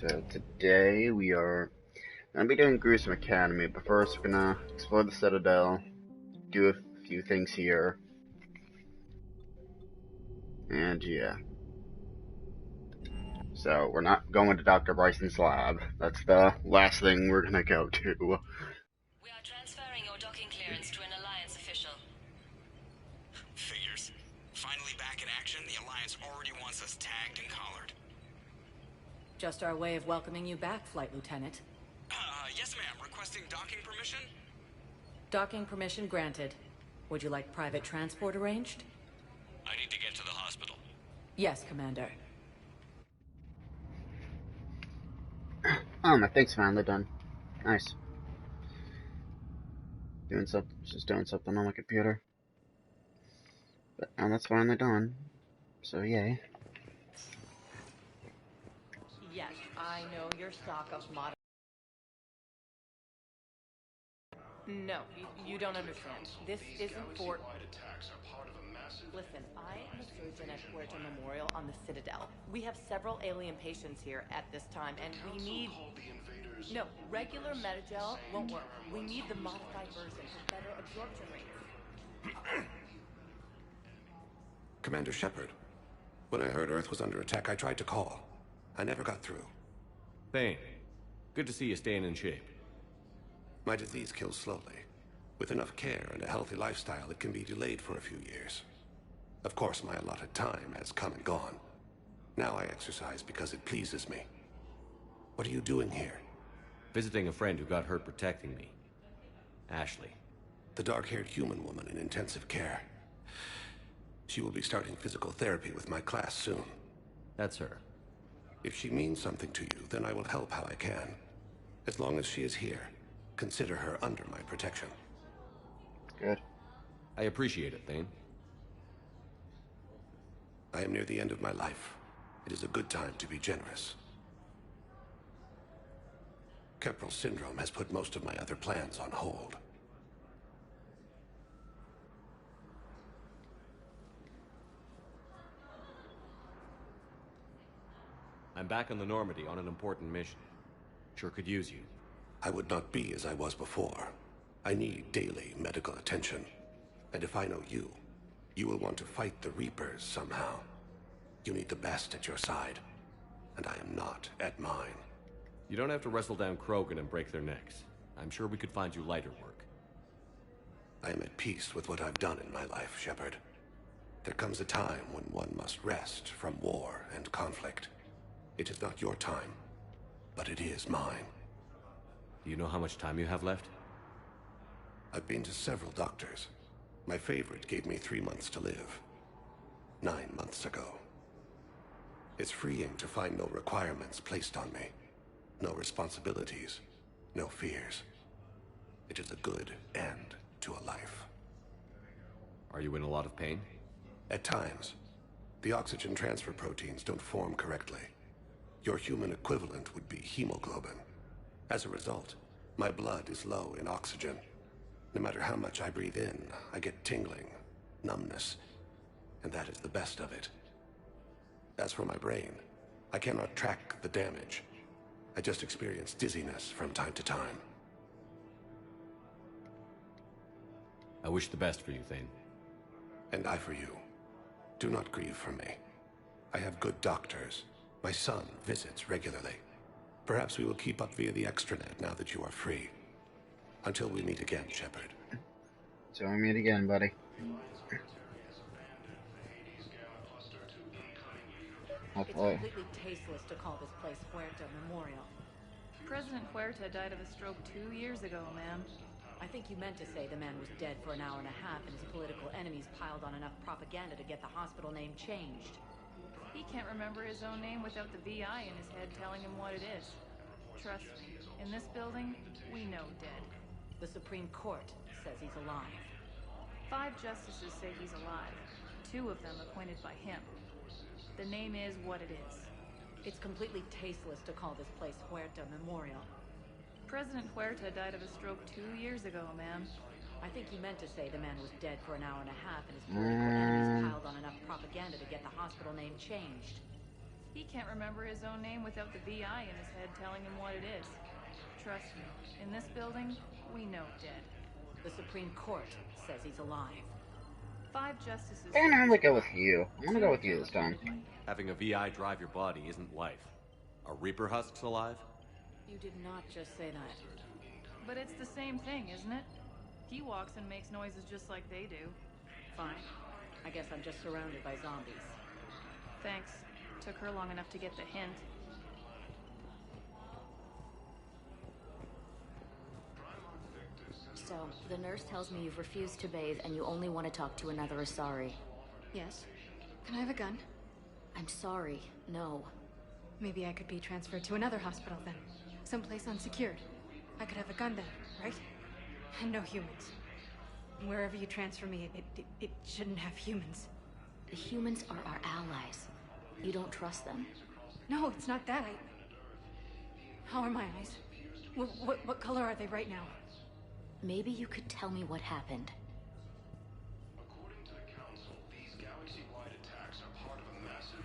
So today we are gonna be doing Gruesome Academy, but first we're gonna explore the Citadel, do a few things here, and yeah. So we're not going to Dr. Bryson's lab. That's the last thing we're gonna go to. We are transferring your docking clearance to an Alliance official. Figures. Finally back in action, the Alliance already wants us tagged and collared. Just our way of welcoming you back, Flight Lieutenant. Yes ma'am. Requesting docking permission? Docking permission granted. Would you like private transport arranged? I need to get to the hospital. Yes, Commander. Oh, my thing's finally done. Nice. Just doing something on my computer. But now that's finally done. So yay. Yes, I know your stock of modern... No, you don't understand. This isn't for... Listen, I am a surgeon at Puerto Memorial on the Citadel. We have several alien patients here at this time, and we need... No, regular Metagel won't work. We need the modified version for better absorption rates. Commander Shepard, when I heard Earth was under attack, I tried to call. I never got through. Thane, good to see you staying in shape. My disease kills slowly. With enough care and a healthy lifestyle, it can be delayed for a few years. Of course, my allotted time has come and gone. Now I exercise because it pleases me. What are you doing here? Visiting a friend who got hurt protecting me. Ashley. The dark-haired human woman in intensive care. She will be starting physical therapy with my class soon. That's her. If she means something to you, then I will help how I can. As long as she is here, consider her under my protection. Good. I appreciate it, Thane. I am near the end of my life. It is a good time to be generous. Keppel syndrome has put most of my other plans on hold. I'm back on the Normandy on an important mission. Sure could use you. I would not be as I was before. I need daily medical attention. And if I know you, you will want to fight the Reapers somehow. You need the best at your side, and I am not at mine. You don't have to wrestle down Krogan and break their necks. I'm sure we could find you lighter work. I am at peace with what I've done in my life, Shepard. There comes a time when one must rest from war and conflict. It is not your time, but it is mine. Do you know how much time you have left? I've been to several doctors. My favorite gave me 3 months to live. 9 months ago. It's freeing to find no requirements placed on me. No responsibilities. No fears. It is a good end to a life. Are you in a lot of pain? At times. The oxygen transfer proteins don't form correctly. Your human equivalent would be hemoglobin. As a result, my blood is low in oxygen. No matter how much I breathe in, I get tingling, numbness, and that is the best of it. As for my brain, I cannot track the damage. I just experience dizziness from time to time. I wish the best for you, Thane. And I for you. Do not grieve for me. I have good doctors. My son visits regularly. Perhaps we will keep up via the extranet now that you are free. Until we meet again, Shepard. So we meet again, buddy. It's completely tasteless to call this place Puerto Memorial. President Huerta died of a stroke 2 years ago, ma'am. I think you meant to say the man was dead for an hour and a half and his political enemies piled on enough propaganda to get the hospital name changed. He can't remember his own name without the VI in his head telling him what it is. Trust me, in this building, we know dead. The Supreme Court says he's alive. 5 justices say he's alive, 2 of them appointed by him. The name is what it is. It's completely tasteless to call this place Puerto Memorial. President Huerta died of a stroke 2 years ago, ma'am. I think you meant to say the man was dead for an hour and a half and his political enemies piled on enough propaganda to get the hospital name changed. He can't remember his own name without the VI in his head telling him what it is. Trust me, in this building, we know dead. The Supreme Court says he's alive. 5 justices... I'm gonna normally go with you. I'm gonna go with you this time. Having a VI drive your body isn't life. Are Reaper husks alive? You did not just say that. But it's the same thing, isn't it? He walks and makes noises just like they do. Fine. I guess I'm just surrounded by zombies. Thanks. Took her long enough to get the hint. So, the nurse tells me you've refused to bathe and you only want to talk to another Asari. Yes. Can I have a gun? I'm sorry, no. Maybe I could be transferred to another hospital then. Someplace unsecured. I could have a gun then, right? And no humans. Wherever you transfer me, it shouldn't have humans. The humans are our allies. You don't trust them? No, it's not that. How are my eyes? What color are they right now? Maybe you could tell me what happened. According to the Council, these galaxy-wide attacks are part of a massive...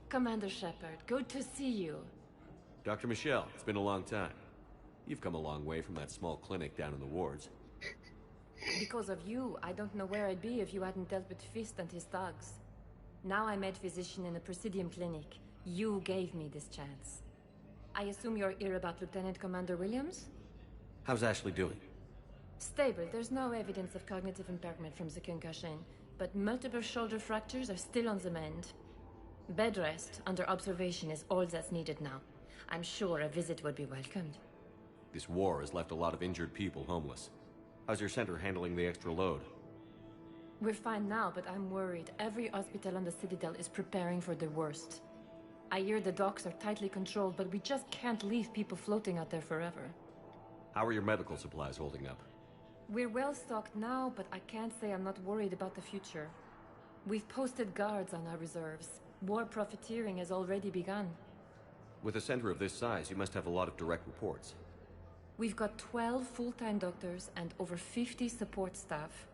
Commander Shepard, good to see you. Dr. Michelle, it's been a long time. You've come a long way from that small clinic down in the wards. Because of you, I don't know where I'd be if you hadn't dealt with Fist and his thugs. Now I'm head physician in the Presidium Clinic. You gave me this chance. I assume you're here about Lieutenant Commander Williams? How's Ashley doing? Stable. There's no evidence of cognitive impairment from the concussion, but multiple shoulder fractures are still on the mend. Bed rest under observation is all that's needed now. I'm sure a visit would be welcomed. This war has left a lot of injured people homeless. How's your center handling the extra load? We're fine now, but I'm worried. Every hospital on the Citidel is preparing for the worst. I hear the docks are tightly controlled, but we just can't leave people floating out there forever. How are your medical supplies holding up? We're well stocked now, but I can't say I'm not worried about the future. We've posted guards on our reserves. War profiteering has already begun. With a center of this size, you must have a lot of direct reports. We've got 12 full-time doctors and over 50 support staff.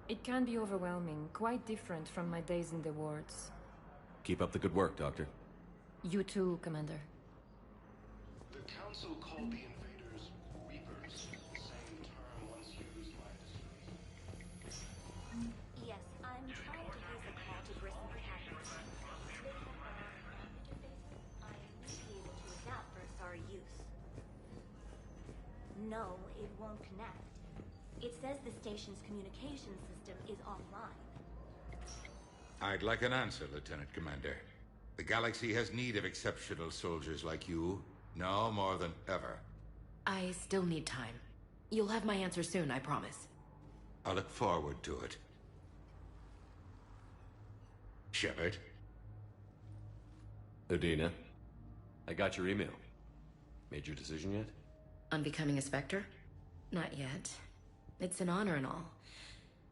It can be overwhelming, quite different from my days in the wards. Keep up the good work, Doctor. You too, Commander. The Council called the invaders Reapers, the same term once used by disciples. Yes, I'm trying to use the call to Grissom Academy. I need to be able to adapt for Asari use. No, it won't connect. It says the station's communication system is offline. I'd like an answer, Lieutenant Commander. The galaxy has need of exceptional soldiers like you, now more than ever. I still need time. You'll have my answer soon, I promise. I look forward to it. Shepard? Udina, I got your email. Made your decision yet? On becoming a Spectre? Not yet. It's an honor and all.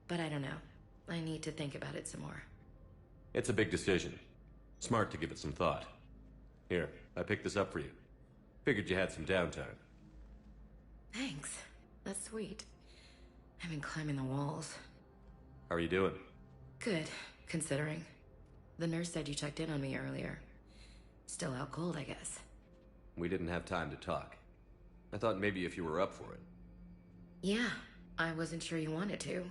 But I don't know. I need to think about it some more. It's a big decision. Smart to give it some thought. Here, I picked this up for you. Figured you had some downtime. Thanks. That's sweet. I've been climbing the walls. How are you doing? Good, considering. The nurse said you checked in on me earlier. Still out cold, I guess. We didn't have time to talk. I thought maybe if you were up for it. Yeah, I wasn't sure you wanted to.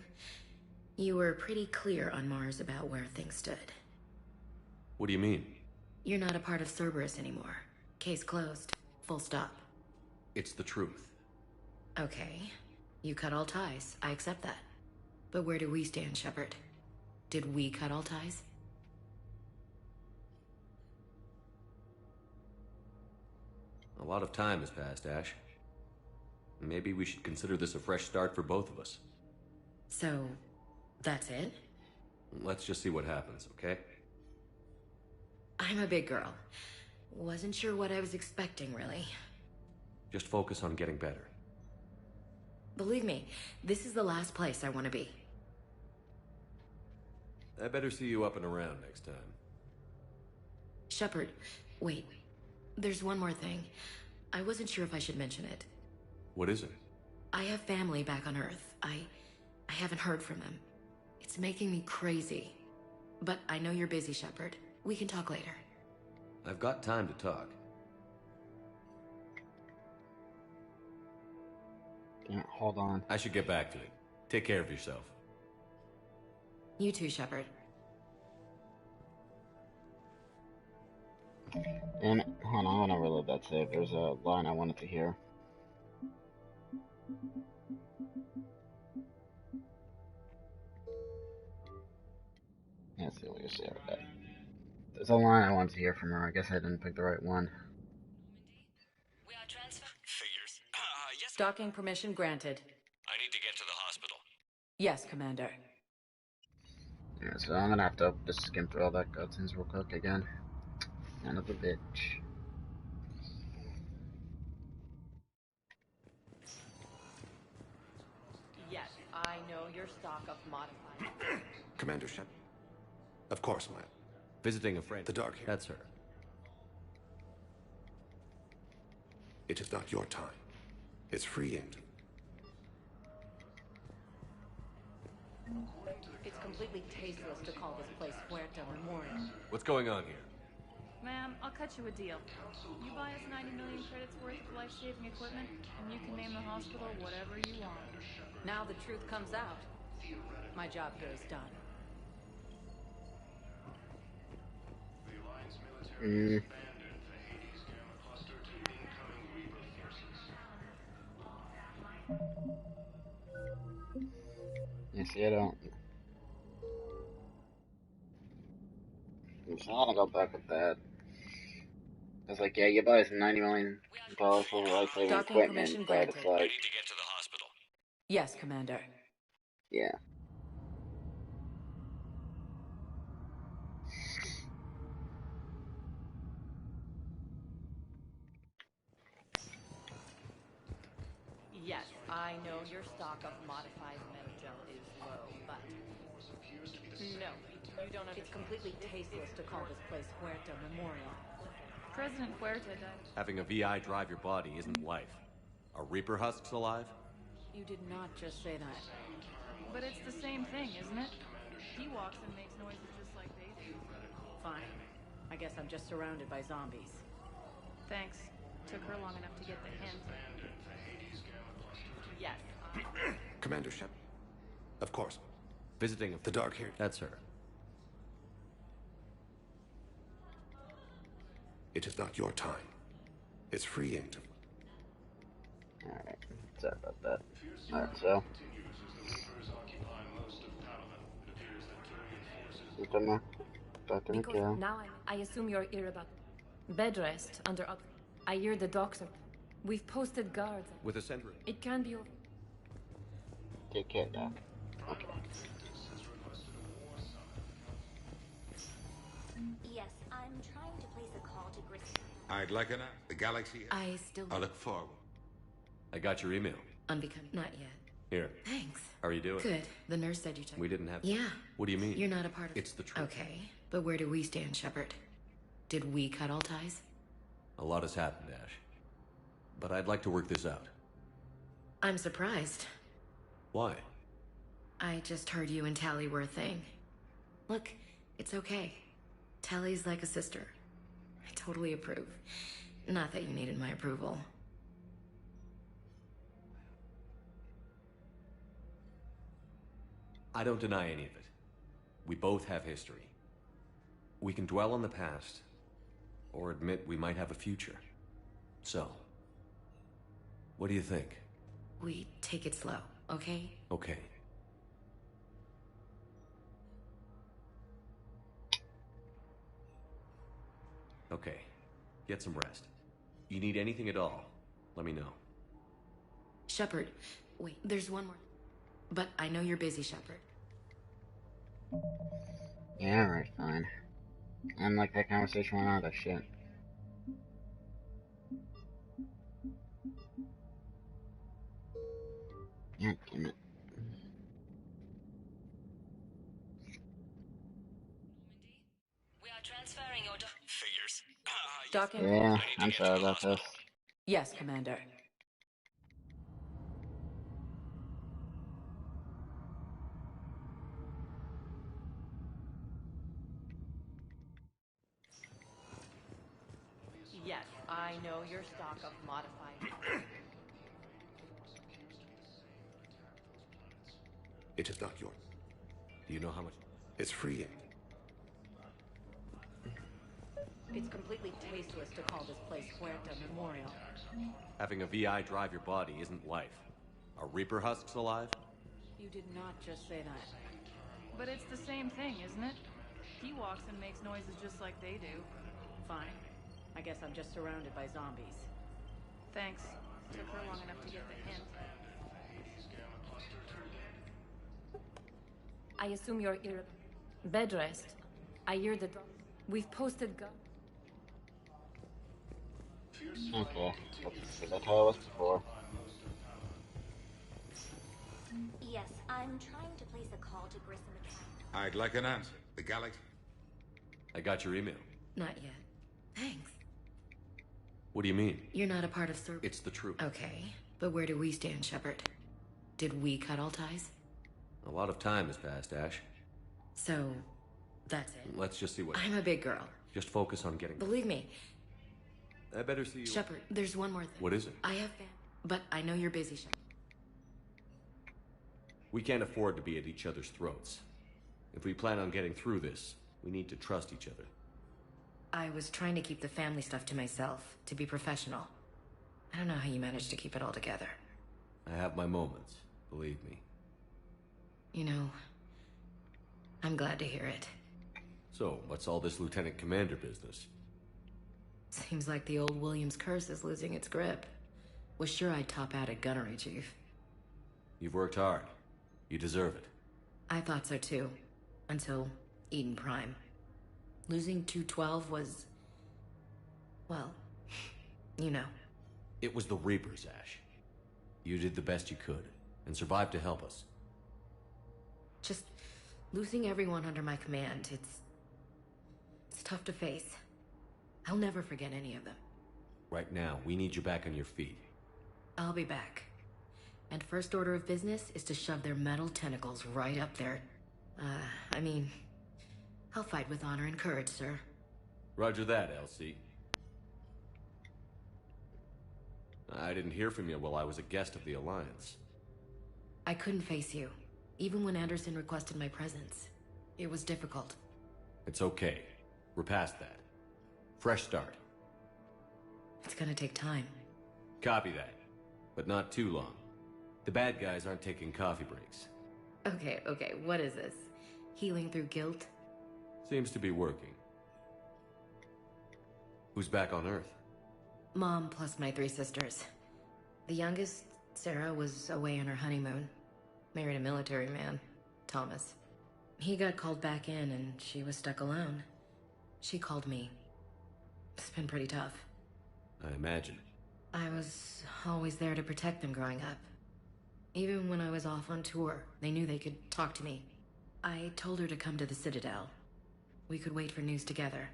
You were pretty clear on Mars about where things stood. What do you mean? You're not a part of Cerberus anymore. Case closed. Full stop. It's the truth. Okay. You cut all ties. I accept that. But where do we stand, Shepard? Did we cut all ties? A lot of time has passed, Ash. Maybe we should consider this a fresh start for both of us. So, that's it? Let's just see what happens, okay? I'm a big girl. Wasn't sure what I was expecting, really. Just focus on getting better. Believe me, this is the last place I want to be. I better see you up and around next time. Shepard, wait. There's one more thing. I wasn't sure if I should mention it. What is it? I have family back on Earth. I haven't heard from them. It's making me crazy. But I know you're busy, Shepard. We can talk later. I've got time to talk. Yeah, hold on. I should get back to it. Take care of yourself. You too, Shepard. And hold on, I want to reload that save. There's a line I wanted to hear. Let's see what you say about that. There's a line I wanted to hear from her. I guess I didn't pick the right one. We are transferring. Figures. Yes. Docking permission granted. I need to get to the hospital. Yes, Commander. Yeah, so I'm gonna have to just skim through all that cutscenes real quick again. Son of a bitch. Yes, I know your stock of modified. Commander Shepard. Of course, ma'am. Visiting a friend. The Dark here. That's her. It is not your time. It's freeing. It's completely tasteless to call this place Puerto Memorial. What's going on here? Ma'am, I'll cut you a deal. You buy us 90 million credits worth of life-saving equipment, and you can name the hospital whatever you want. Now the truth comes out. My job here is done. The Alliance military has abandoned the Hades Gamma cluster to incoming Reaper forces. You see, I don't. So I'm gonna go back with that. It's like, yeah, you buy us $90 million for life-saving Docking equipment, permission but granted. it's I like, need to get to the hospital. Yes, Commander. yeah. Yes, I know your stock of modified metagel is low, but no, you don't understand. It's completely tasteless to call this place Puerto Memorial. President Huerta died. Having a VI drive your body isn't life. Are Reaper husks alive? You did not just say that. But it's the same thing, isn't it? He walks and makes noises just like they do. Fine. I guess I'm just surrounded by zombies. Thanks. Took her long enough to get the hint. Yes. Commander Shepard. Of course. Visiting a The Dark here. That's her. It is not your time. It's freeing to... Alright, sorry about that. Alright, so. Because now I assume you're about bed rest under up. I hear the doctor. We've posted guards. With a sentry. It can be over. Take care, Doc. Okay. Yes, I'm trying to place a call to Grissom. I'd like an... The galaxy... I still... I look forward. I got your email. Unbecoming. Not yet. Here. Thanks. How are you doing? Good. The nurse said you checked. We didn't have... Yeah. What do you mean? You're not a part of... It's the truth. Okay. But where do we stand, Shepard? Did we cut all ties? A lot has happened, Ash. But I'd like to work this out. I'm surprised. Why? I just heard you and Tally were a thing. Look, it's okay. Tally's like a sister. I totally approve. Not that you needed my approval. I don't deny any of it. We both have history. We can dwell on the past, or admit we might have a future. So, what do you think? We take it slow, okay? Okay. Okay. Get some rest. You need anything at all, let me know. Shepard, wait, there's one more. But I know you're busy, Shepard. Yeah, alright, fine. And like that conversation went on, that shit. God damn it. We are transferring your Figures. Docking. Yeah, I'm sorry about this. Yes, Commander. Yes, I know your stock of modified... It is not yours. Do you know how much? It's freeing. It's completely tasteless to call this place Huerta Memorial. Having a VI drive your body isn't life. Are Reaper husks alive? You did not just say that. But it's the same thing, isn't it? He walks and makes noises just like they do. Fine. I guess I'm just surrounded by zombies. Thanks. Took her long enough to get the hint. I assume you're bed rest. I hear the dog. We've posted gun. Okay, that's how I was before. Yes, I'm trying to place a call to Grissom Academy. I'd like an answer. The Galaxy... I got your email. Not yet. Thanks. What do you mean? You're not a part of Sir... It's the truth. Okay, but where do we stand, Shepard? Did we cut all ties? A lot of time has passed, Ash. So, that's it. Let's just see what... I'm a big girl. Just focus on getting... Believe me. I better see you... Shepard, there's one more thing. What is it? I have but I know you're busy, Shepard. We can't afford to be at each other's throats. If we plan on getting through this, we need to trust each other. I was trying to keep the family stuff to myself, to be professional. I don't know how you managed to keep it all together. I have my moments, believe me. You know, I'm glad to hear it. So, what's all this Lieutenant Commander business? Seems like the old Williams curse is losing its grip. Was sure I'd top out at gunnery, Chief. You've worked hard. You deserve it. I thought so too. Until Eden Prime. Losing 212 was... well, you know. It was the Reapers, Ash. You did the best you could, and survived to help us. Just losing everyone under my command, it's tough to face. I'll never forget any of them. Right now, we need you back on your feet. I'll be back. And first order of business is to shove their metal tentacles right up there. I mean, I'll fight with honor and courage, sir. Roger that, Elsie. I didn't hear from you while I was a guest of the Alliance. I couldn't face you, even when Anderson requested my presence. It was difficult. It's okay. We're past that. Fresh start. It's gonna take time. Copy that. But not too long. The bad guys aren't taking coffee breaks. Okay, what is this? Healing through guilt? Seems to be working. Who's back on Earth? Mom plus my 3 sisters. The youngest, Sarah, was away on her honeymoon. Married a military man, Thomas. He got called back in and she was stuck alone. She called me. It's been pretty tough. I imagine. I was always there to protect them growing up. Even when I was off on tour, they knew they could talk to me. I told her to come to the Citidel. We could wait for news together.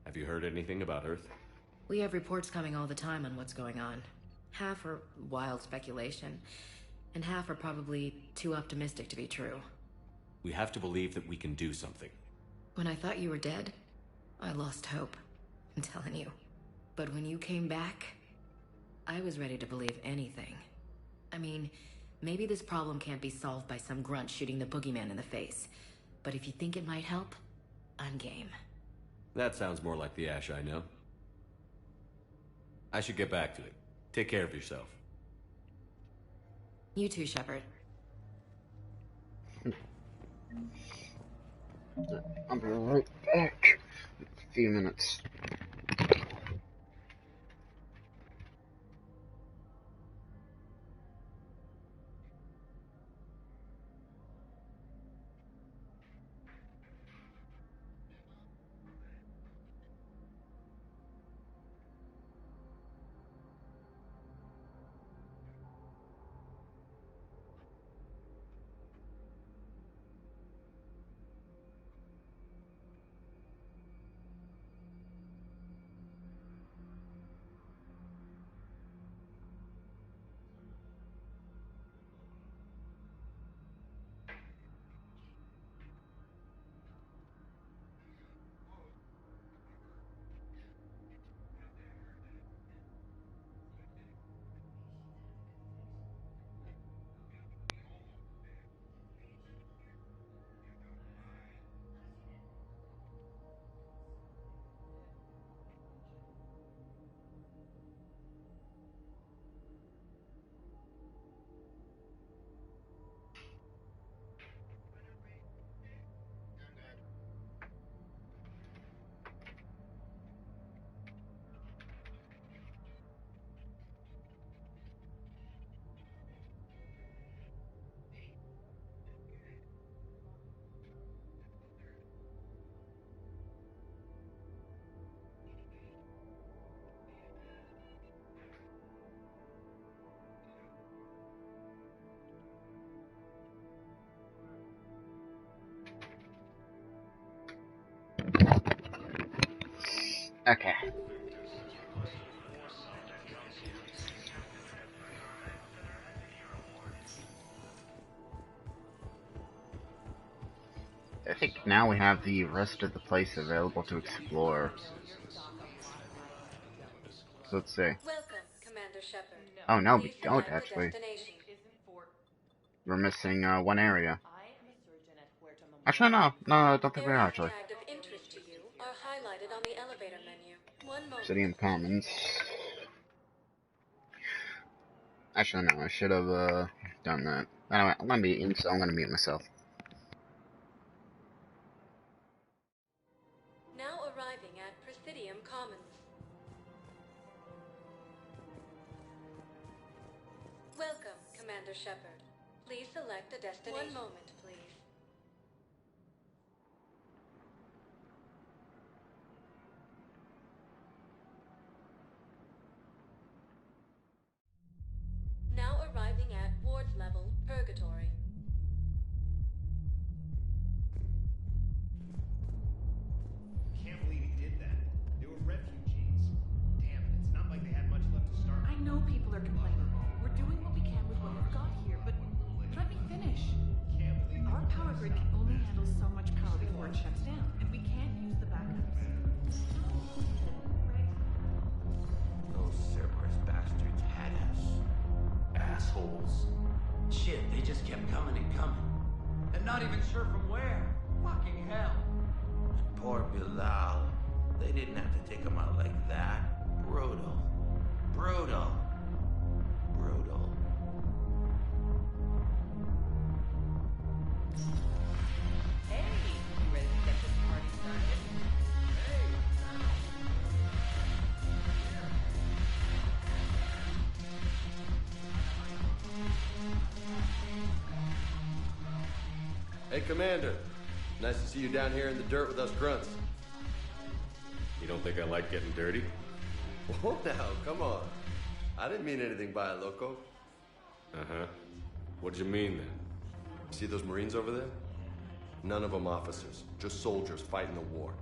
Have you heard anything about Earth? We have reports coming all the time on what's going on. Half are wild speculation, and half are probably too optimistic to be true. We have to believe that we can do something. When I thought you were dead, I lost hope. I'm telling you. But when you came back, I was ready to believe anything. I mean, maybe this problem can't be solved by some grunt shooting the boogeyman in the face. But if you think it might help, I'm game. That sounds more like the Ash I know. I should get back to it. Take care of yourself. You too, Shepard. I'll be right back in a few minutes. Okay. I think now we have the rest of the place available to explore. So let's see. Welcome, Commander Shepard. Oh no, we Please don't select a actually. destination. We're missing one area. I am a surgeon at Huerta Actually, Memorial. no, I don't think we are Areas actually. tagged of interest to you are highlighted on the elevator menu. One moment. Citidel Commons. Actually, no, I should have done that. Anyway, I'm gonna mute myself. Now arriving at Presidium Commons. Welcome, Commander Shepard. Please select a destination. One moment, please. Now arriving at ward level Purgatory. Can't believe he did that. They were refugees. Damn it, it's not like they had much left to start. I know people are complaining. We're doing what we can with what we've got here, but let me finish. Our power grid can only handle so much power before it shuts down, and we can't use the backups. Those Cerberus bastards had us. Assholes. Shit, they just kept coming and coming. And not even sure from where. Fucking hell. And poor Bilal. They didn't have to take him out like that. Brutal. Brutal. Brutal. Hey, you ready to get this party started? Hey, Commander. Nice to see you down here in the dirt with us grunts. You don't think I like getting dirty? Oh, now, come on. I didn't mean anything by it, loco. Uh-huh. What'd you mean, then? See those Marines over there? None of them officers, just soldiers fighting the war.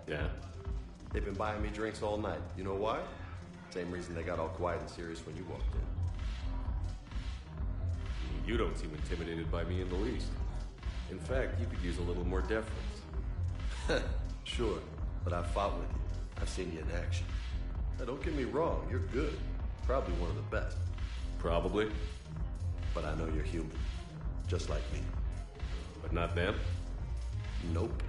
Yeah? They've been buying me drinks all night. You know why? Same reason they got all quiet and serious when you walked in. You don't seem intimidated by me in the least. In fact, you could use a little more deference. Sure, but I've fought with you. I've seen you in action. Now, don't get me wrong, you're good. Probably one of the best. Probably. But I know you're human. Just like me. But not them? Nope.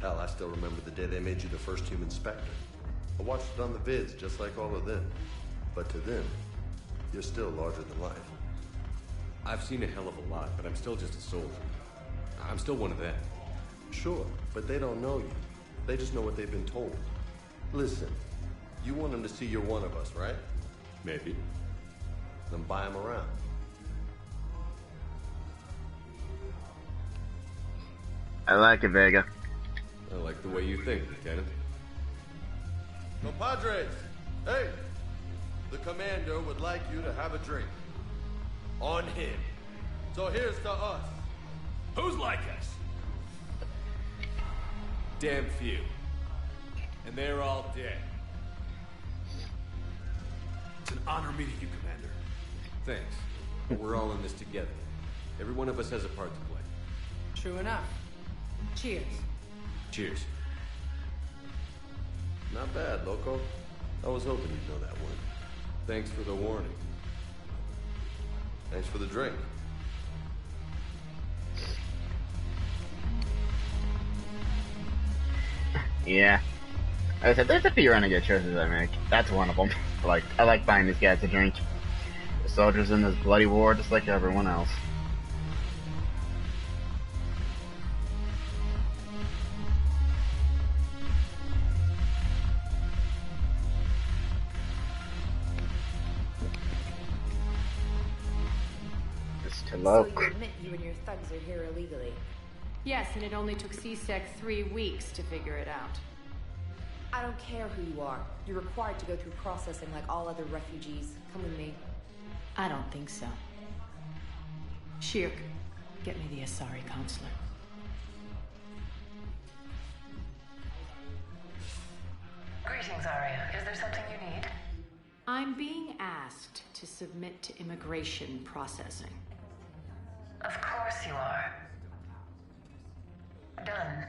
Hell, I still remember the day they made you the first human Spectre. I watched it on the vids, just like all of them. But to them, you're still larger than life. I've seen a hell of a lot, but I'm still just a soldier. I'm still one of them. Sure, but they don't know you. They just know what they've been told. Listen, you want them to see you're one of us, right? Maybe. Then buy them around. I like it, Vega. I like the way you think, Lieutenant. Compadres! Hey! The commander would like you to have a drink. On him. So here's to us. Who's like us? Damn few. And they're all dead. It's an honor meeting you, Commander. Thanks. But we're all in this together. Every one of us has a part to play. True enough. Cheers. Cheers. Not bad, loco. I was hoping you'd know that one. Thanks for the warning. Thanks for the drink. Yeah. I said, there's a few renegade choices I make. That's one of them. I like buying these guys a drink. The soldiers in this bloody war just like everyone else. So you admit you and your thugs are here illegally? Yes, and it only took CSEC 3 weeks to figure it out. I don't care who you are. You're required to go through processing like all other refugees. Come with me. I don't think so. Shirk, get me the Asari consulate. asked to submit to immigration processing. Of course you are. Done.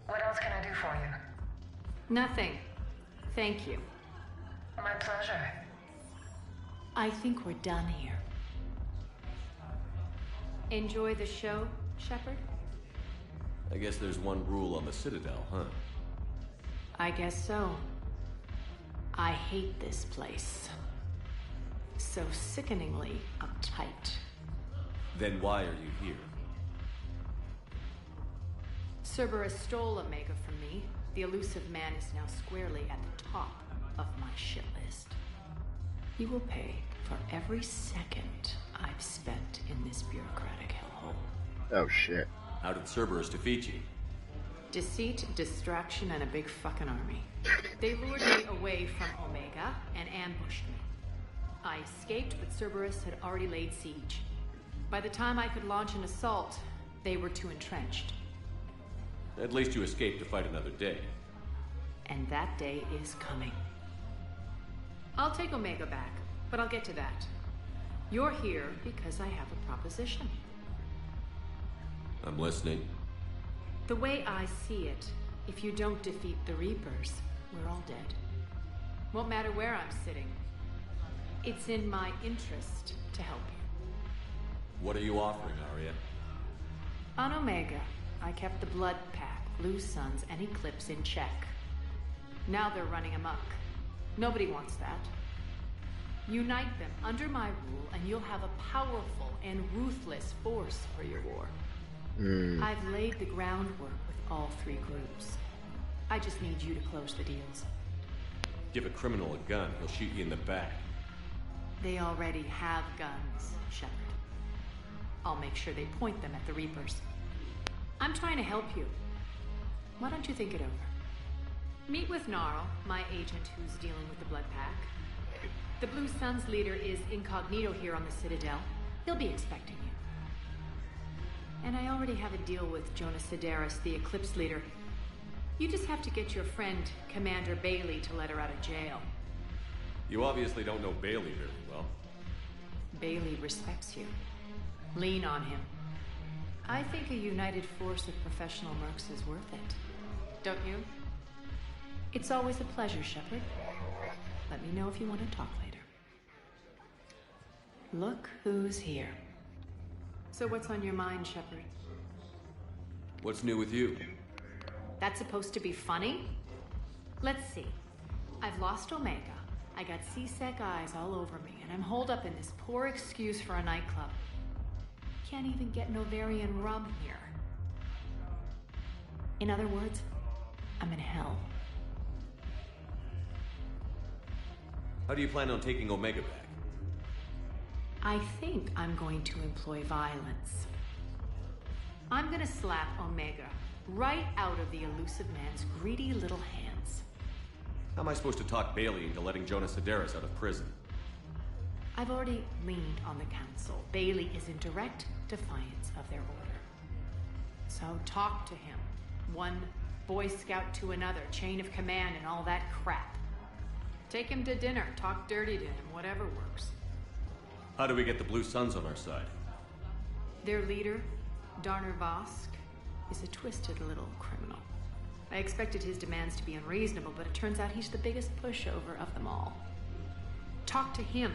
What else can I do for you? Nothing. Thank you. My pleasure. I think we're done here. Enjoy the show, Shepard? I guess there's one rule on the Citadel, huh? I guess so. I hate this place. So sickeningly uptight. Then why are you here? Cerberus stole Omega from me. The elusive man is now squarely at the top of my shit list. He will pay for every second I've spent in this bureaucratic hellhole. Oh shit. How did Cerberus defeat you? Deceit, distraction, and a big fucking army. They lured me away from Omega and ambushed me. I escaped, but Cerberus had already laid siege. By the time I could launch an assault, they were too entrenched. At least you escaped to fight another day. And that day is coming. I'll take Omega back, but I'll get to that. You're here because I have a proposition. I'm listening. The way I see it, if you don't defeat the Reapers, we're all dead. Won't matter where I'm sitting. It's in my interest to help you. What are you offering, Aria? On Omega, I kept the Blood Pack, Blue Suns, and Eclipse in check. Now they're running amok. Nobody wants that. Unite them under my rule, and you'll have a powerful and ruthless force for your war. I've laid the groundwork with all three groups. I just need you to close the deals. Give a criminal a gun, he'll shoot you in the back. They already have guns, Shepard. I'll make sure they point them at the Reapers. I'm trying to help you. Why don't you think it over? Meet with Gnarl, my agent who's dealing with the Blood Pack. The Blue Suns leader is incognito here on the Citadel. He'll be expecting you. And I already have a deal with Jonas Sidaris, the Eclipse leader. You just have to get your friend, Commander Bailey, to let her out of jail. You obviously don't know Bailey very well. Bailey respects you. Lean on him. I think a united force of professional mercs is worth it. Don't you? It's always a pleasure, Shepard. Let me know if you want to talk later. Look who's here. So what's on your mind, Shepard? What's new with you? That's supposed to be funny? Let's see. I've lost Omega. I got C-Sec eyes all over me, and I'm holed up in this poor excuse for a nightclub. Can't even get Novarian rum here. In other words, I'm in hell. How do you plan on taking Omega back? I think I'm going to employ violence. I'm gonna slap Omega right out of the elusive man's greedy little hands. How am I supposed to talk Bailey into letting Jonas Sidaris out of prison? I've already leaned on the council. Bailey is in direct defiance of their order. So talk to him. One Boy Scout to another, chain of command and all that crap. Take him to dinner, talk dirty to him, whatever works. How do we get the Blue Suns on our side? Their leader, Darner Vosk, is a twisted little criminal. I expected his demands to be unreasonable, but it turns out he's the biggest pushover of them all. Talk to him.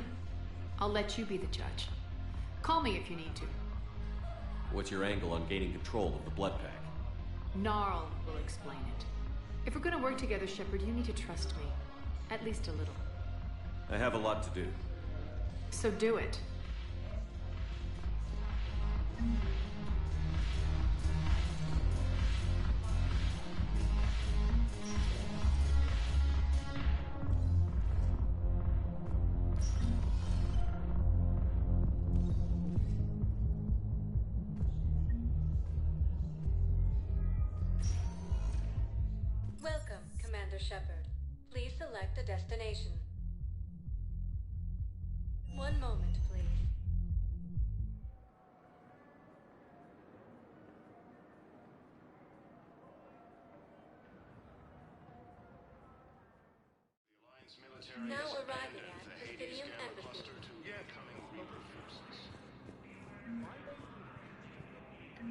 I'll let you be the judge. Call me if you need to. What's your angle on gaining control of the Blood Pack? Gnarl will explain it. If we're gonna work together, Shepard, you need to trust me. At least a little. I have a lot to do. So do it. Welcome, Commander Shepard. Please select a destination. One moment, please. Now arriving at Presidium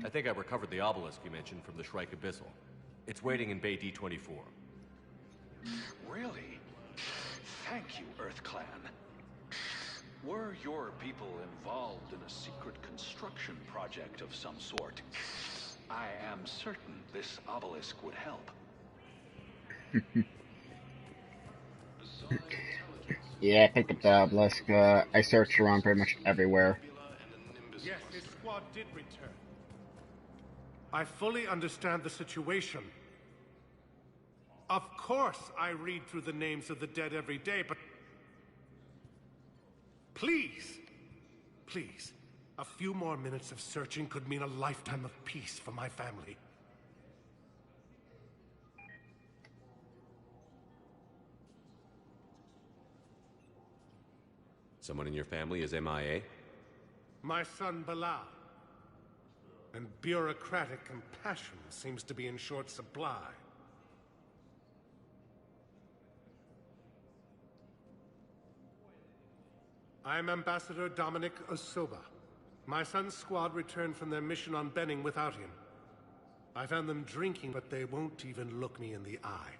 I think I recovered the obelisk you mentioned from the Shrike Abyssal. It's waiting in Bay D-24. Really? Thank you, Earth Clan. Were your people involved in a secret construction project of some sort, I am certain this obelisk would help. Yeah, I picked up the obelisk. I searched around pretty much everywhere. Yes, his squad did return. I fully understand the situation. Of course I read through the names of the dead every day, but... Please, please, a few more minutes of searching could mean a lifetime of peace for my family. Someone in your family is MIA? My son Bilal. And bureaucratic compassion seems to be in short supply. I am Ambassador Dominic Osoba. My son's squad returned from their mission on Benning without him. I found them drinking, but they won't even look me in the eye.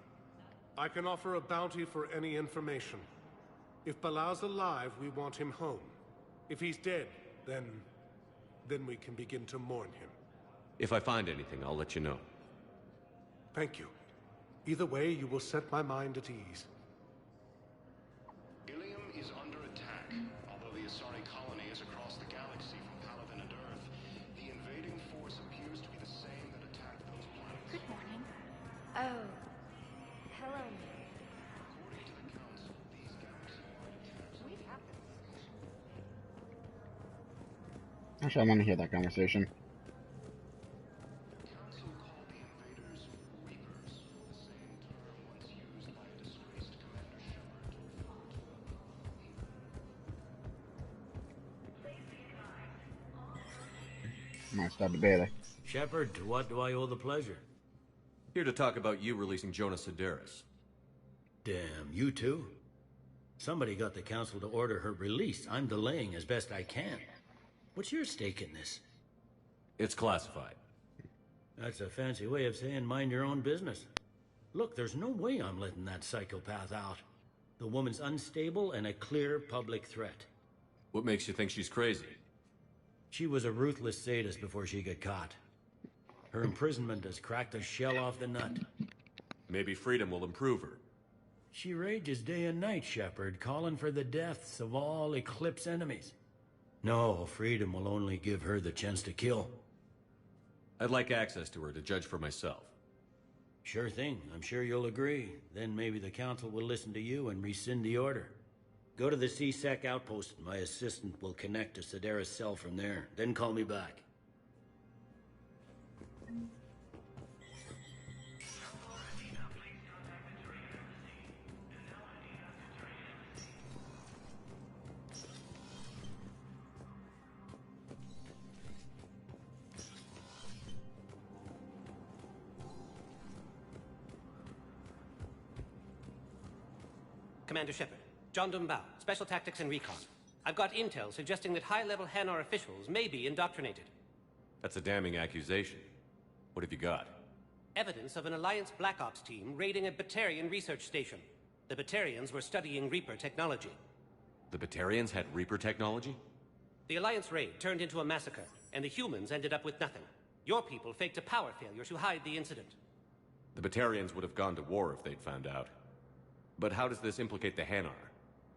I can offer a bounty for any information. If Bilal's alive, we want him home. If he's dead, then we can begin to mourn him. If I find anything, I'll let you know. Thank you. Either way, you will set my mind at ease. Ilium is under attack. Although the Asari colony is across the galaxy from Paladin and Earth, the invading force appears to be the same that attacked those planets. Good morning. Oh. Hello. According to the Council, these galaxy-wide attacks... We've had this. Actually, I want to hear that conversation. Might start the Bailey. Shepard, to what do I owe the pleasure? Here to talk about you releasing Jonas Sedaris. Damn, you too? Somebody got the council to order her release. I'm delaying as best I can. What's your stake in this? It's classified. That's a fancy way of saying mind your own business. Look, there's no way I'm letting that psychopath out. The woman's unstable and a clear public threat. What makes you think she's crazy? She was a ruthless sadist before she got caught. Her imprisonment has cracked the shell off the nut. Maybe freedom will improve her. She rages day and night, Shepard, calling for the deaths of all Eclipse enemies. No, freedom will only give her the chance to kill. I'd like access to her to judge for myself. Sure thing. I'm sure you'll agree. Then maybe the council will listen to you and rescind the order. Go to the C-Sec outpost. My assistant will connect to Sedaris' cell from there. Then call me back. Commander Shepard. John Dumbao, Special Tactics and Recon. I've got intel suggesting that high-level Hanar officials may be indoctrinated. That's a damning accusation. What have you got? Evidence of an Alliance Black Ops team raiding a Batarian research station. The Batarians were studying Reaper technology. The Batarians had Reaper technology? The Alliance raid turned into a massacre, and the humans ended up with nothing. Your people faked a power failure to hide the incident. The Batarians would have gone to war if they'd found out. But how does this implicate the Hanar?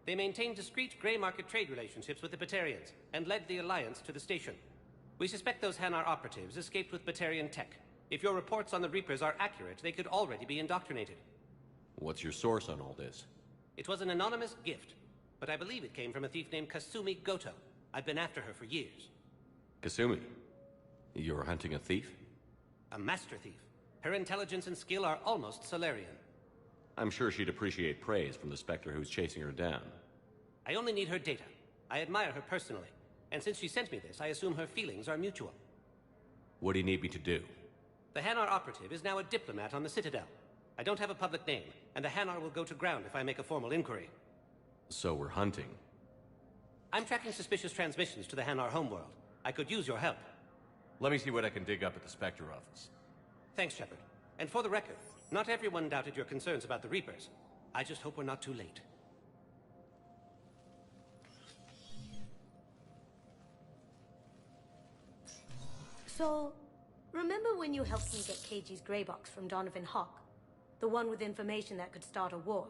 They maintained discreet gray market trade relationships with the Batarians, and led the Alliance to the station. We suspect those Hanar operatives escaped with Batarian tech. If your reports on the Reapers are accurate, they could already be indoctrinated. What's your source on all this? It was an anonymous gift, but I believe it came from a thief named Kasumi Goto. I've been after her for years. Kasumi? You're hunting a thief? A master thief. Her intelligence and skill are almost Solarian. I'm sure she'd appreciate praise from the Spectre who's chasing her down. I only need her data. I admire her personally. And since she sent me this, I assume her feelings are mutual. What do you need me to do? The Hanar operative is now a diplomat on the Citidel. I don't have a public name, and the Hanar will go to ground if I make a formal inquiry. So we're hunting. I'm tracking suspicious transmissions to the Hanar homeworld. I could use your help. Let me see what I can dig up at the Spectre office. Thanks, Shepard. And for the record, not everyone doubted your concerns about the Reapers. I just hope we're not too late. So, remember when you helped me get KG's grey box from Donovan Hawk? The one with information that could start a war?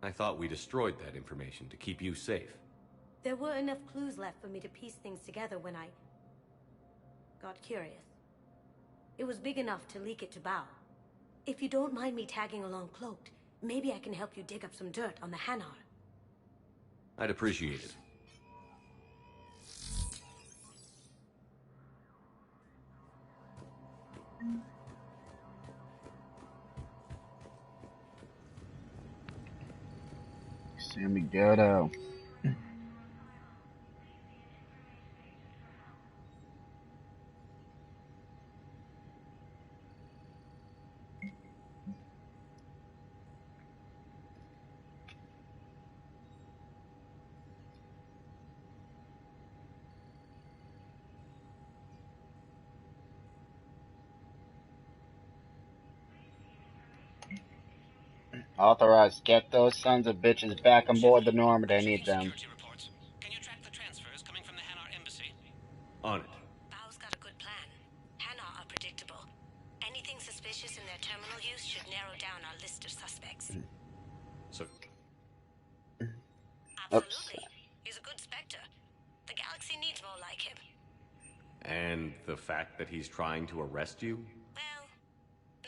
I thought we destroyed that information to keep you safe. There were enough clues left for me to piece things together when I got curious. It was big enough to leak it to Bao. If you don't mind me tagging along cloaked, maybe I can help you dig up some dirt on the Hanar. I'd appreciate it. Kasumi Goto. Authorized. Get those sons of bitches back on board the Normandy. I need them. Can you track the transfers coming from the Hanar embassy? On it. Bao's got a good plan. Hanar are predictable. Anything suspicious in their terminal use should narrow down our list of suspects. So... Absolutely. He's a good Spectre. The galaxy needs more like him. And the fact that he's trying to arrest you? Well,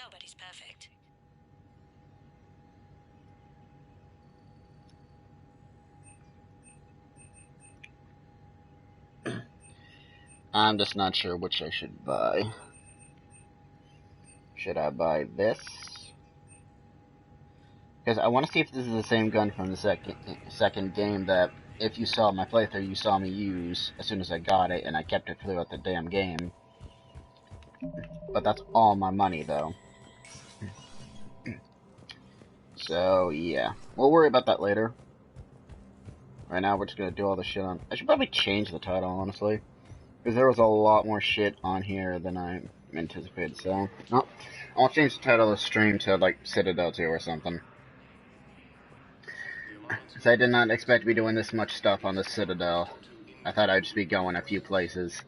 nobody's perfect. I'm just not sure which I should buy. Should I buy this? Because I want to see if this is the same gun from the second game that, if you saw my playthrough, you saw me use as soon as I got it, and I kept it throughout the damn game. But that's all my money, though. So, yeah. We'll worry about that later. Right now, we're just gonna do all the shit on... I should probably change the title, honestly. Because there was a lot more shit on here than I anticipated, so... No, I'll change the title of the stream to, like, Citidel 2 or something. Because I did not expect to be doing this much stuff on the Citadel. I thought I'd just be going a few places.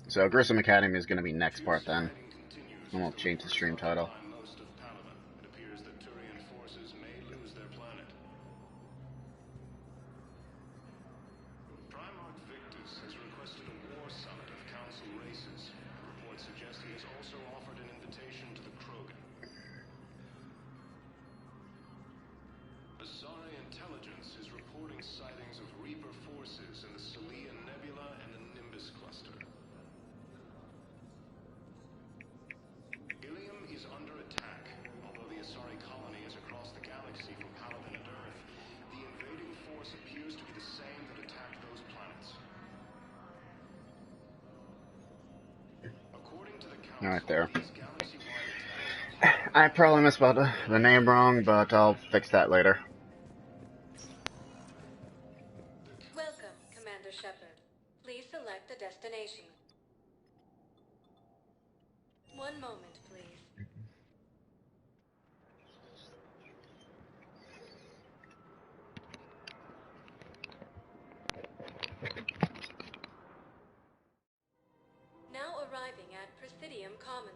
So, Grissom Academy is going to be next part then. And we'll change the stream title. Right there. I probably misspelled the name wrong, but I'll fix that later. Welcome, Commander Shepard. Please select a destination. One moment, please. Now arriving at Presidium Commons.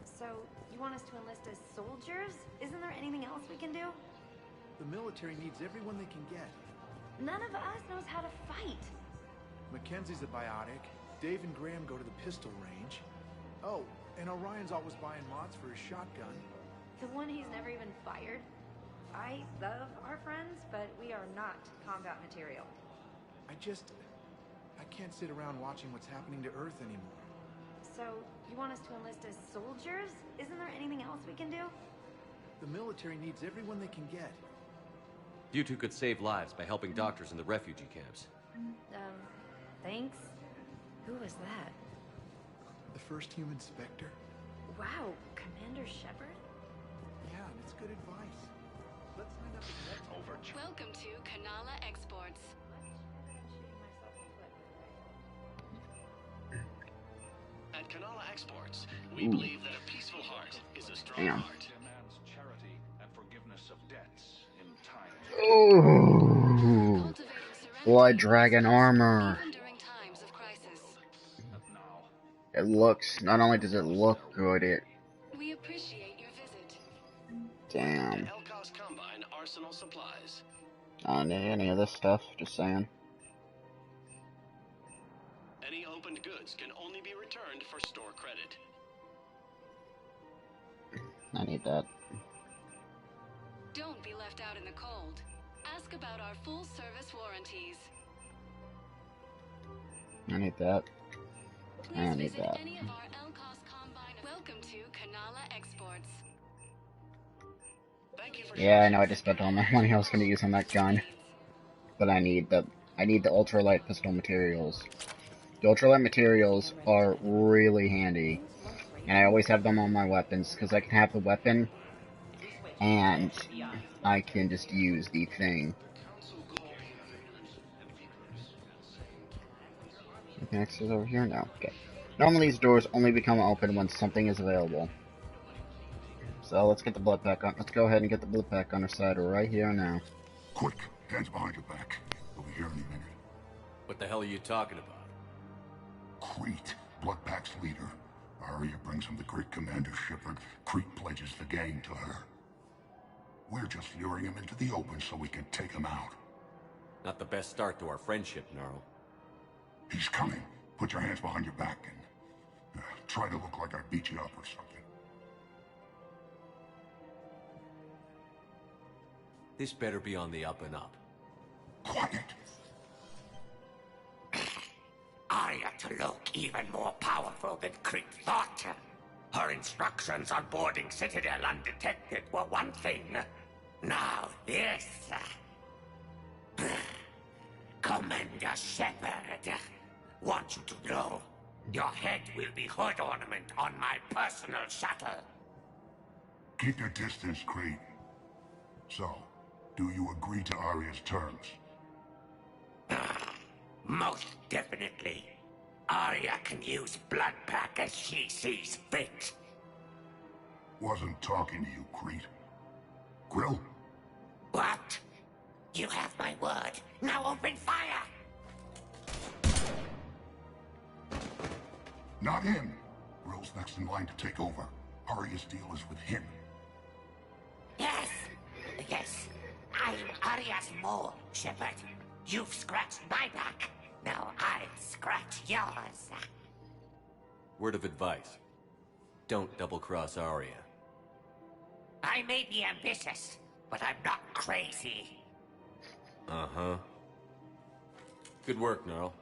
So, you want us to enlist as soldiers? Isn't there anything else we can do? The military needs everyone they can get. None of us knows how to fight. Mackenzie's a biotic. Dave and Graham go to the pistol range. Oh, and Orion's always buying mods for his shotgun. The one he's never even fired? I love our friends, but we are not combat material. I can't sit around watching what's happening to Earth anymore. So, you want us to enlist as soldiers? Isn't there anything else we can do? The military needs everyone they can get. You two could save lives by helping doctors in the refugee camps. Thanks? Who was that? The first human Spectre. Wow, Commander Shepard? Yeah, and it's good advice. Let's sign up as Red Welcome to Kanala Exports. At Kanala Exports, we believe that a peaceful heart is a strong heart. Demands charity and forgiveness of debts in time. Ooh. Blood Dragon armor. It looks, not only does it look good, it... We appreciate your visit. Damn. Elkos Combine Arsenal Supplies. I don't need any of this stuff, just saying. Any opened goods can only be returned for store credit. I need that. Don't be left out in the cold. Ask about our full service warranties. I need that. I need that. Any of our Elkos Combine. Welcome to Kanala Exports. Yeah, I know I just spent all my money I was gonna use on that gun. But I need the ultralight pistol materials. The ultralight materials are really handy. And I always have them on my weapons, because I can have the weapon, and I can just use the thing. Next is over here? No. Okay. Normally these doors only become open when something is available. So let's get the blood pack on. Let's go ahead and get the blood pack on our side right here now. Quick, hands behind your back. We'll be here any minute. What the hell are you talking about? Crete, Bloodpack's leader. Aria brings him the great Commander Shepard. Crete pledges the gang to her. We're just luring him into the open so we can take him out. Not the best start to our friendship, Gnarl. He's coming. Put your hands behind your back and try to look like I beat you up or something. This better be on the up and up. Quiet. Aria T'loak even more powerful than Crete thought. Her instructions on boarding Citidel undetected were one thing. Now this... Commander Shepard, want you to know, your head will be hood ornament on my personal shuttle. Keep your distance, Crete. So, do you agree to Aria's terms? Most definitely. Aria can use Bloodpack as she sees fit. Wasn't talking to you, Crete. Grill? What? You have my word. Now open fire! Not him. Grill's next in line to take over. Aria's deal is with him. Yes. Yes. I'm Aria's mole, Shepard. You've scratched my back. Now I'll scratch yours. Word of advice. Don't double-cross Aria. I may be ambitious, but I'm not crazy. Uh-huh. Good work, Gnarl.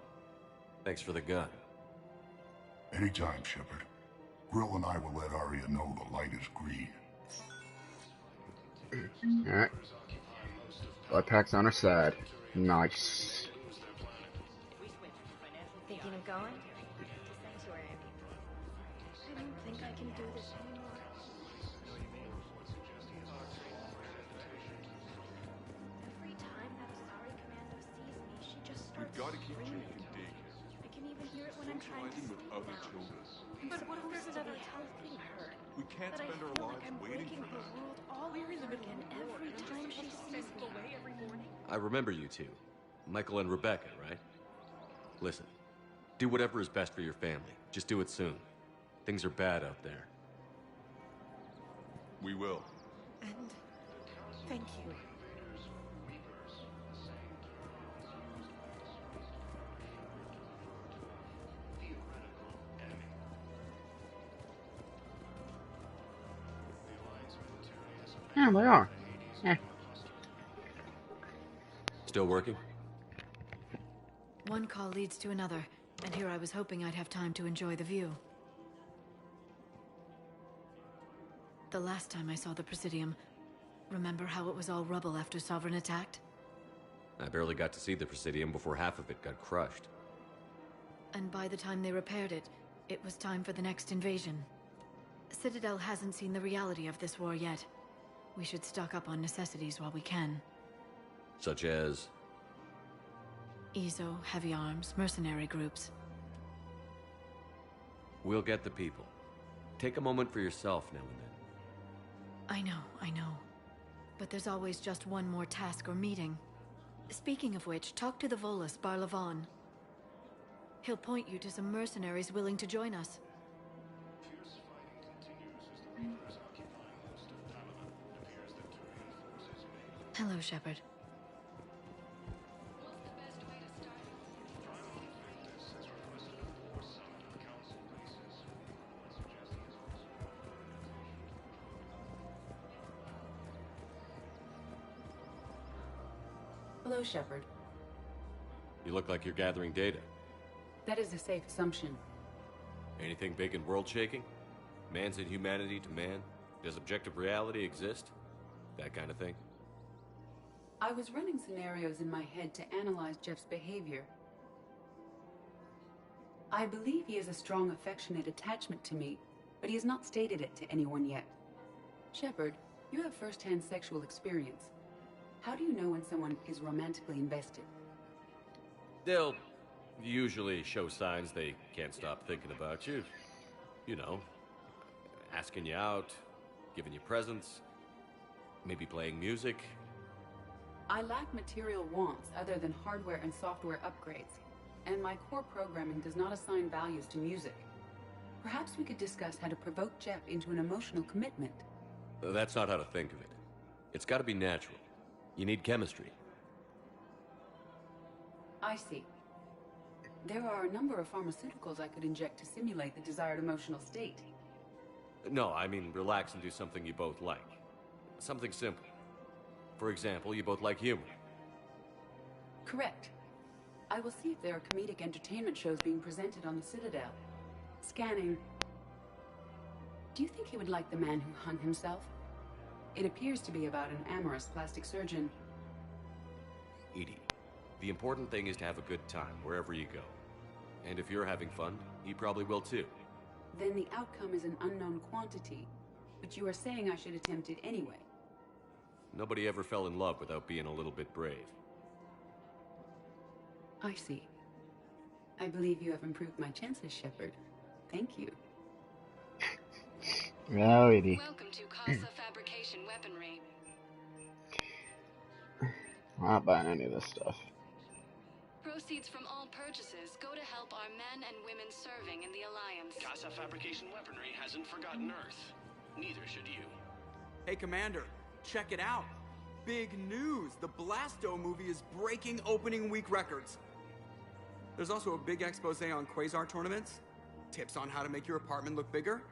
Thanks for the gun. Anytime, Shepard. Grill and I will let Aria know the light is green. Alright. Blood pack's on our side. Nice. Thinking of going? Sanctuary, I mean. I don't think I can do this anymore. Every time that sorry commando sees me, she just starts We've got to keep screaming. Jake in daycare. I can even hear it when I'm trying to Socializing with sleep other now. children. But what if there's another helping her? We can't But I spend our feel like lives I'm waiting breaking for her her. world all over again every time she sees me. away every morning? I remember you two. Michael and Rebecca, right? Listen, do whatever is best for your family. Just do it soon. Things are bad out there. We will. And thank you. Yeah, they are. Yeah. Still working? One call leads to another, and here I was hoping I'd have time to enjoy the view. The last time I saw the Presidium, remember how it was all rubble after Sovereign attacked? I barely got to see the Presidium before half of it got crushed. And by the time they repaired it, it was time for the next invasion. Citidel hasn't seen the reality of this war yet. We should stock up on necessities while we can. Such as? EZO, heavy arms, mercenary groups. We'll get the people. Take a moment for yourself now and then. I know. But there's always just one more task or meeting. Speaking of which, talk to the Volus, Barlavon. He'll point you to some mercenaries willing to join us. Hello, Shepard. Hello, Shepard. You look like you're gathering data. That is a safe assumption. Anything big and world-shaking? Man's inhumanity to man? Does objective reality exist? That kind of thing? I was running scenarios in my head to analyze Jeff's behavior. I believe he has a strong affectionate attachment to me, but he has not stated it to anyone yet. Shepard, you have first-hand sexual experience. How do you know when someone is romantically invested? They'll usually show signs they can't stop thinking about you. You know, asking you out, giving you presents, maybe playing music. I lack material wants other than hardware and software upgrades, and my core programming does not assign values to music. Perhaps we could discuss how to provoke Jeff into an emotional commitment. That's not how to think of it. It's got to be natural. You need chemistry. I see. There are a number of pharmaceuticals I could inject to simulate the desired emotional state. No, I mean relax and do something you both like. Something simple. For example, you both like humor. Correct. I will see if there are comedic entertainment shows being presented on the Citadel. Scanning. Do you think he would like The Man Who Hung Himself? It appears to be about an amorous plastic surgeon. Edie, the important thing is to have a good time wherever you go. And if you're having fun, he probably will too. Then the outcome is an unknown quantity, but you are saying I should attempt it anyway. Nobody ever fell in love without being a little bit brave. I see. I believe you have improved my chances, Shepard. Thank you. No, Edie. Welcome to Casa Fabrication Weaponry. I'm not buying any of this stuff. Proceeds from all purchases go to help our men and women serving in the Alliance. Casa Fabrication Weaponry hasn't forgotten Earth. Neither should you. Hey, Commander, check it out. Big news! The Blasto movie is breaking opening week records. There's also a big expose on Quasar tournaments, tips on how to make your apartment look bigger,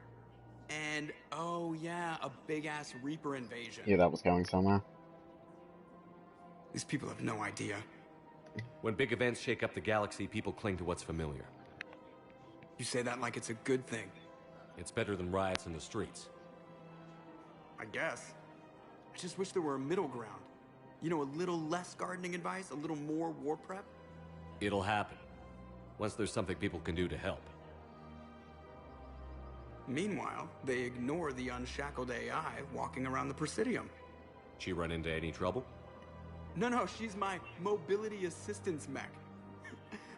and, oh yeah, a big-ass Reaper invasion. Yeah, that was going somewhere. These people have no idea. When big events shake up the galaxy, people cling to what's familiar. You say that like it's a good thing. It's better than riots in the streets. I guess. I just wish there were a middle ground. You know, a little less gardening advice, a little more war prep. It'll happen. Once there's something people can do to help. Meanwhile, they ignore the unshackled AI walking around the Presidium. She run into any trouble? No, she's my mobility assistance mech.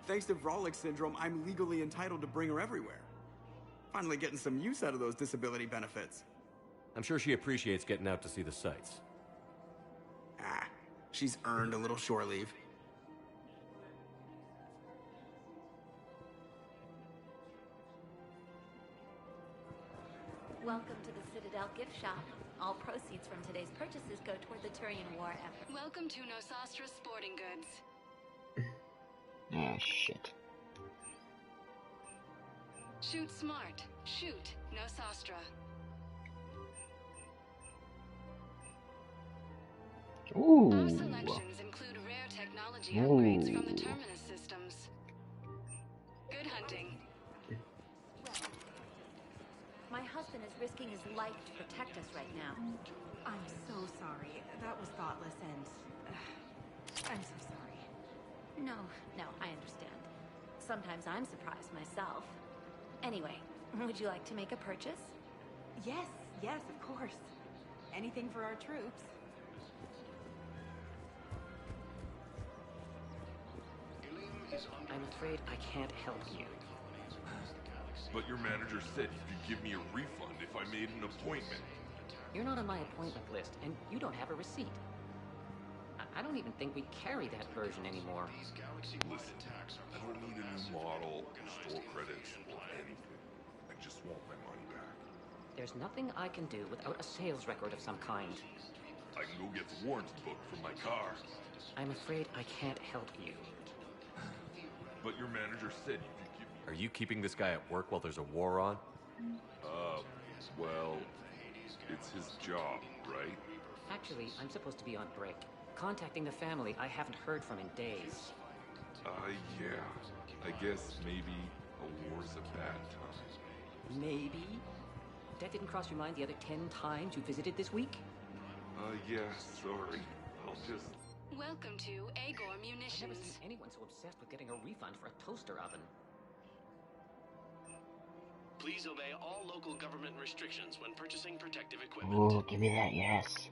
Thanks to Vrolic syndrome, I'm legally entitled to bring her everywhere. Finally getting some use out of those disability benefits. I'm sure she appreciates getting out to see the sights. Ah, she's earned a little shore leave. Welcome to the Citadel gift shop. All proceeds from today's purchases go toward the Turian war effort. Welcome to Nosastra Sporting Goods. Ah, shit. Shoot smart. Shoot Nosastra. Ooh. Our selections include rare technology upgrades from the Terminus systems. Good hunting. My husband is risking his life to protect us right now. I'm so sorry. That was thoughtless and... I'm so sorry. No, I understand. Sometimes I'm surprised myself. Anyway, would you like to make a purchase? Yes, yes, of course. Anything for our troops. I'm afraid I can't help you. But your manager said you'd give me a refund if I made an appointment. You're not on my appointment list, and you don't have a receipt. I don't even think we carry that version anymore. Listen, I don't need a new model, store credits, or anything. I just want my money back. There's nothing I can do without a sales record of some kind. I can go get the warranty book from my car. I'm afraid I can't help you. But your manager said you could give me... Are you keeping this guy at work while there's a war on? Well, it's his job, right? Actually, I'm supposed to be on break. Contacting the family I haven't heard from in days. Yeah. I guess maybe a war's a bad time. Maybe? That didn't cross your mind the other 10 times you visited this week? Yeah, sorry. I'll just... Welcome to Agor Munitions. I've never seen anyone so obsessed with getting a refund for a toaster oven. Please obey all local government restrictions when purchasing protective equipment. Ooh, give me that, yes.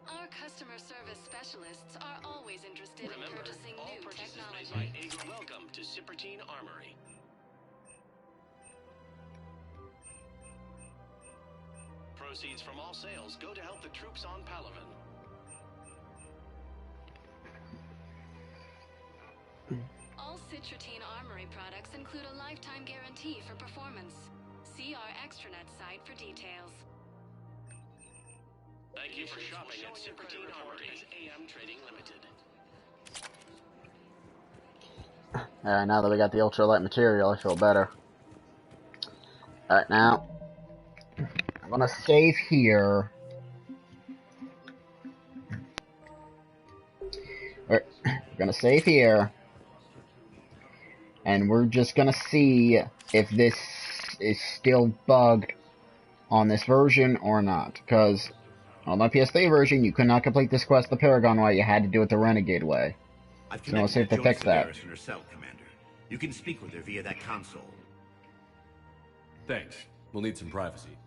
Our customer service specialists are always interested in purchasing all new purchases technology. made by Agor. Welcome to Shepard Armory. Proceeds from all sales go to help the troops on Palaven. All Citidel Armory products include a lifetime guarantee for performance. See our extranet site for details. Thank you for shopping at Citidel Armory, AM Trading Limited. Alright, now that we got the ultralight material, I feel better. Alright, now I'm gonna save here. We're gonna save here. And we're just gonna see if this is still bugged on this version or not. Because on my PS3 version, you could not complete this quest the Paragon way, you had to do it the Renegade way. I've So we'll see if connected they to fix that. Sedaris in her cell, Commander. You can speak with her via that console. Thanks. We'll need some privacy.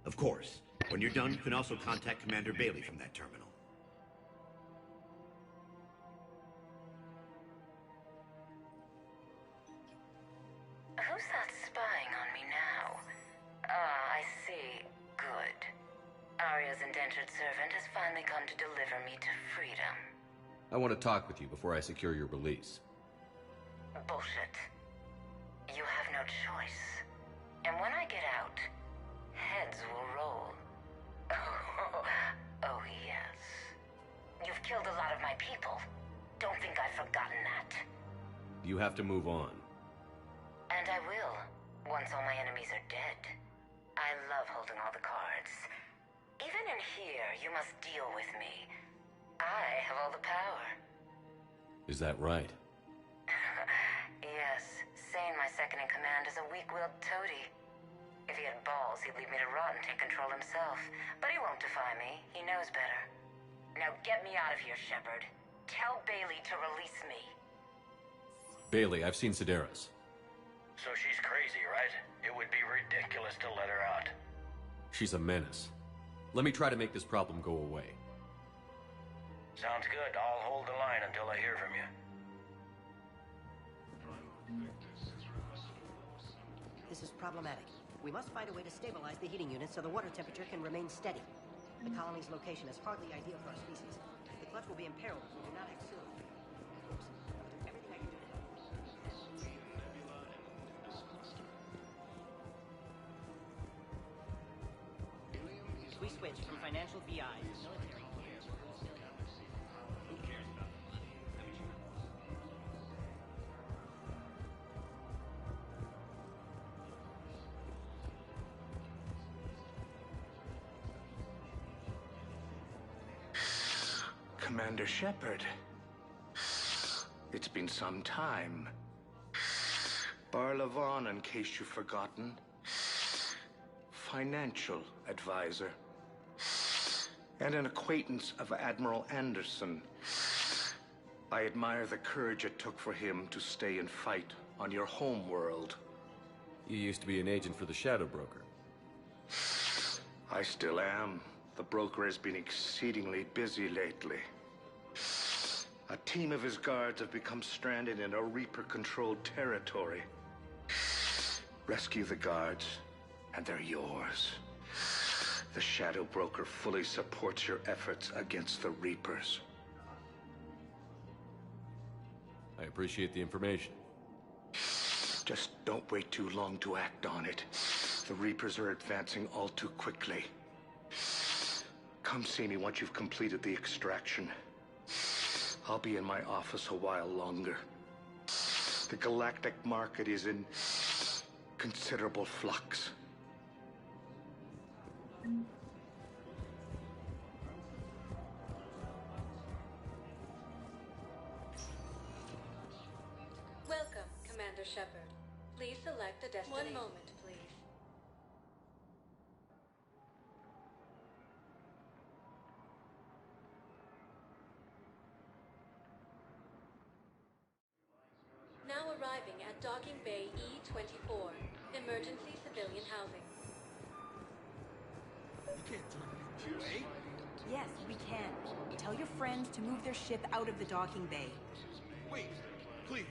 Of course. When you're done, you can also contact Commander Bailey from that terminal. Who's that spying on me now? Ah, I see. Good. Aria's indentured servant has finally come to deliver me to freedom. I want to talk with you before I secure your release. Bullshit. You have no choice. And when I get out, heads will roll. Oh, yes. You've killed a lot of my people. Don't think I've forgotten that. You have to move on. And I will, once all my enemies are dead. I love holding all the cards. Even in here, you must deal with me. I have all the power. Is that right? Yes, Sane, my second-in-command, is a weak-willed toady. If he had balls, he'd leave me to rot and take control himself. But he won't defy me. He knows better. Now get me out of here, Shepard. Tell Bailey to release me. Bailey, I've seen Sedaris. So she's crazy, right? It would be ridiculous to let her out. She's a menace. Let me try to make this problem go away. Sounds good. I'll hold the line until I hear from you. This is problematic. We must find a way to stabilize the heating unit so the water temperature can remain steady. The colony's location is hardly ideal for our species. The clutch will be imperiled if we do not act soon. Of course, I will do everything I can do to help. We switch from financial BI to military. Who cares about money? Commander Shepard. It's been some time. Barlavon, in case you've forgotten. Financial advisor. And an acquaintance of Admiral Anderson. I admire the courage it took for him to stay and fight on your home world. You used to be an agent for the Shadow Broker. I still am. The broker has been exceedingly busy lately. A team of his guards have become stranded in a Reaper-controlled territory. Rescue the guards, and they're yours. The Shadow Broker fully supports your efforts against the Reapers. I appreciate the information. Just don't wait too long to act on it. The Reapers are advancing all too quickly. Come see me once you've completed the extraction. I'll be in my office a while longer. The galactic market is in considerable flux. Welcome, Commander Shepard. Please select a destination. 1 moment, please. Now arriving at Docking Bay E-24, emergency civilian housing. You can't turn people away. Yes, we can. Tell your friends to move their ship out of the docking bay. Wait, please.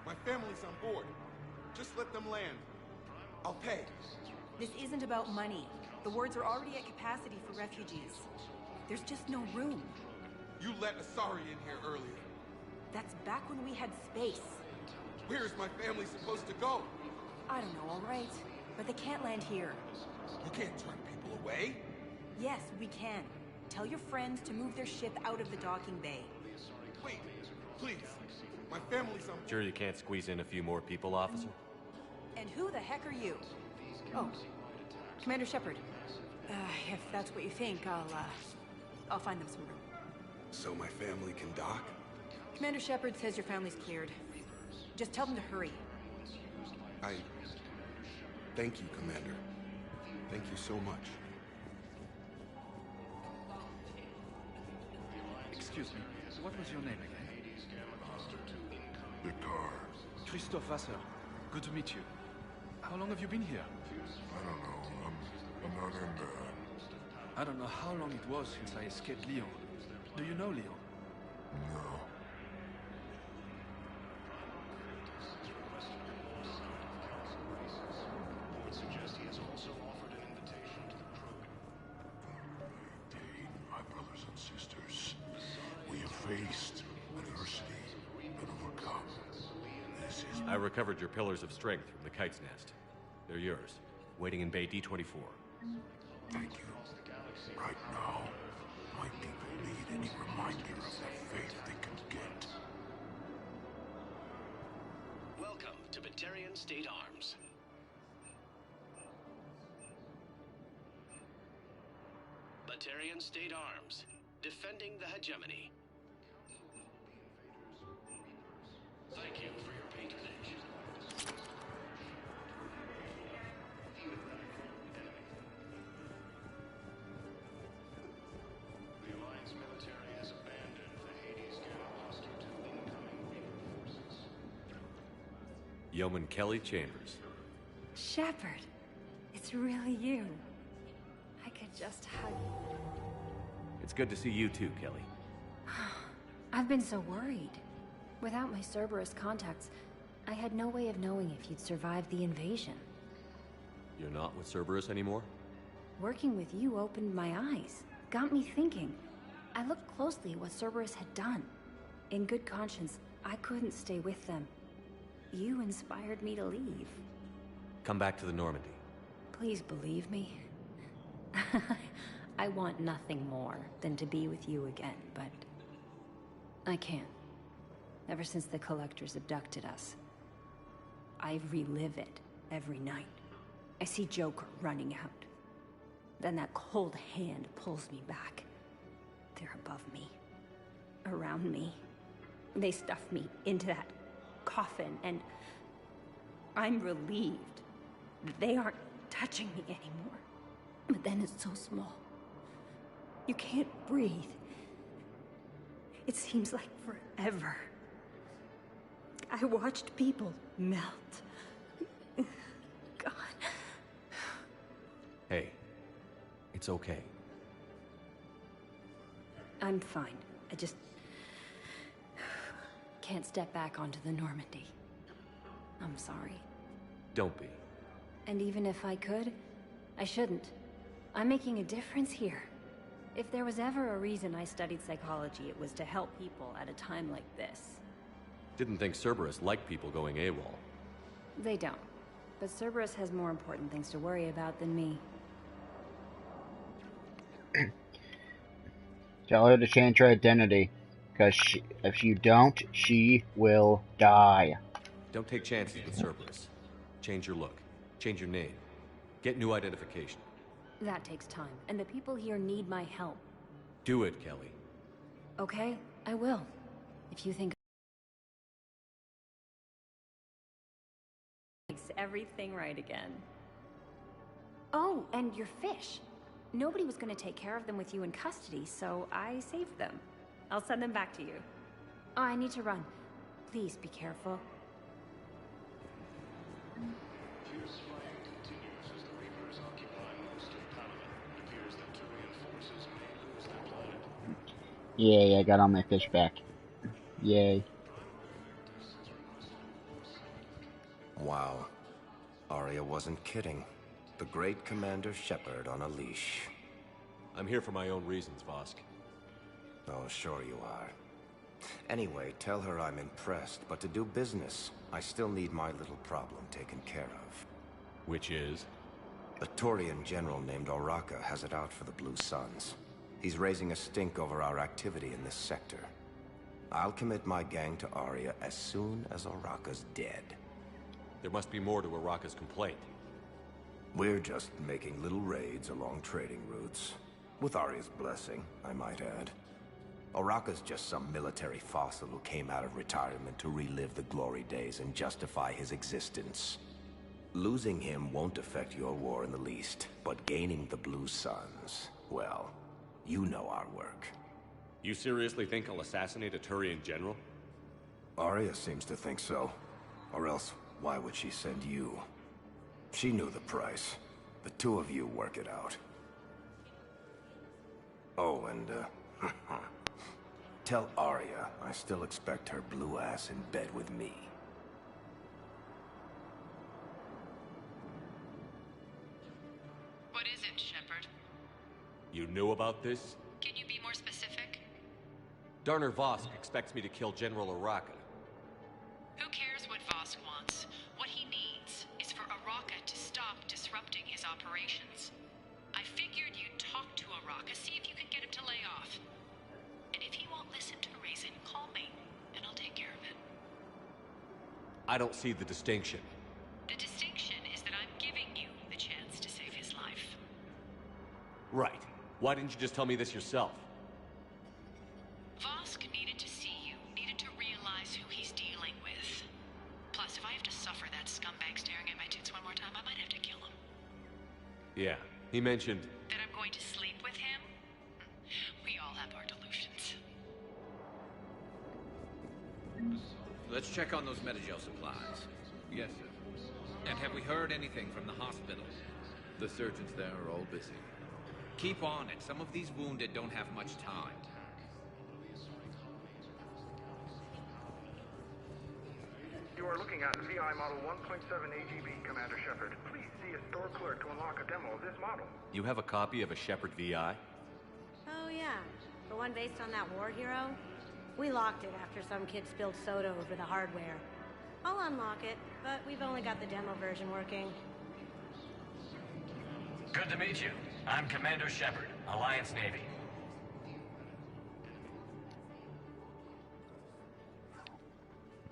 My family's on board. Just let them land. I'll pay. This isn't about money. The wards are already at capacity for refugees. There's just no room. You let Asari in here earlier. That's back when we had space. Where is my family supposed to go? I don't know, all right. But they can't land here. You can't turn people away. Yes, we can. Tell your friends to move their ship out of the docking bay. Wait, please. My family's on... Sure you can't squeeze in a few more people, officer? And who the heck are you? Oh, Commander Shepard. If that's what you think, I'll find them some room. So my family can dock? Commander Shepard says your family's cleared. Just tell them to hurry. Thank you, Commander. Thank you so much. Excuse me, what was your name again? Victor. Christophe Vasseur. Good to meet you. How long have you been here? I don't know. I'm not in there. I don't know how long it was since I escaped Lyon. Do you know Lyon? No. My brothers and sisters, we have faced adversity and overcome. This is... I recovered your pillars of strength from the Kite's Nest. They're yours, waiting in Bay D-24. Thank you. Right now, my people need any reminder of the faith they can get. Welcome to Batarian State Arms. Batarian State Arms, defending the hegemony. Thank you for your patronage. The Alliance military has abandoned the Hades Gamma cluster to incoming Reaper forces. Yeoman Kelly Chambers. Shepard, it's really you. I could just hug you. It's good to see you too, Kelly. I've been so worried. Without my Cerberus contacts, I had no way of knowing if you'd survived the invasion. You're not with Cerberus anymore? Working with you opened my eyes, got me thinking. I looked closely at what Cerberus had done. In good conscience, I couldn't stay with them. You inspired me to leave. Come back to the Normandy. Please believe me. I want nothing more than to be with you again, but I can't. Ever since the Collectors abducted us, I relive it every night. I see Joker running out. Then that cold hand pulls me back. They're above me, around me. They stuff me into that coffin, and I'm relieved that they aren't touching me anymore. But then it's so small. You can't breathe. It seems like forever. I watched people melt. It's okay. I'm fine. I just... can't step back onto the Normandy. I'm sorry. Don't be. And even if I could, I shouldn't. I'm making a difference here. If there was ever a reason I studied psychology, it was to help people at a time like this. Didn't think Cerberus liked people going AWOL. They don't. But Cerberus has more important things to worry about than me. Tell her to change her identity, because if you don't, she will die. Don't take chances with Cerberus. Change your look. Change your name. Get new identification. That takes time, and the people here need my help. Do it, Kelly. Okay, I will. If you think makes everything right again. Oh, and your fish. Nobody was going to take care of them with you in custody, so I saved them. I'll send them back to you. Oh, I need to run. Please be careful. Fierce fighting continues as the Reapers occupy most of Palaven. It appears that Turian forces may lose their planet. Yay, I got all my fish back. Yay. Wow. Aria wasn't kidding. The great Commander Shepard on a leash. I'm here for my own reasons, Vosk. Oh, sure you are. Anyway, tell her I'm impressed, but to do business, I still need my little problem taken care of. Which is? A Turian general named Oraka has it out for the Blue Suns. He's raising a stink over our activity in this sector. I'll commit my gang to Aria as soon as Oraka's dead. There must be more to Oraka's complaint. We're just making little raids along trading routes. With Aria's blessing, I might add. Oraka's just some military fossil who came out of retirement to relive the glory days and justify his existence. Losing him won't affect your war in the least, but gaining the Blue Suns, well, you know our work. You seriously think I'll assassinate a Turian general? Aria seems to think so. Or else, why would she send you? She knew the price. The two of you work it out. Oh, and, tell Aria I still expect her blue ass in bed with me. What is it, Shepard? You knew about this? Can you be more specific? Darner Vosk expects me to kill General Oraka. Who cares what Vosk wants? What he needs is for Oraka to stop disrupting his operations. I figured you'd talk to Oraka, see if you can get him to lay off. And if he won't listen to reason, call me, and I'll take care of it. I don't see the distinction. The distinction is that I'm giving you the chance to save his life. Right. Why didn't you just tell me this yourself? Vosk needed to see you, needed to realize who he's dealing with. Plus, if I have to suffer that scumbag staring at my tits one more time, I might have to kill him. Yeah, he mentioned... That I'm going to sleep with him? We all have our delusions. Let's check on those Metagel supplies. Yes, sir. And have we heard anything from the hospital? The surgeons there are all busy. Keep on it. Some of these wounded don't have much time. You are looking at VI Model 1.7 AGB, Commander Shepard. Please see a store clerk to unlock a demo of this model. You have a copy of a Shepard VI? Oh yeah, the one based on that war hero? We locked it after some kid spilled soda over the hardware. I'll unlock it, but we've only got the demo version working. Good to meet you. I'm Commander Shepard, Alliance Navy.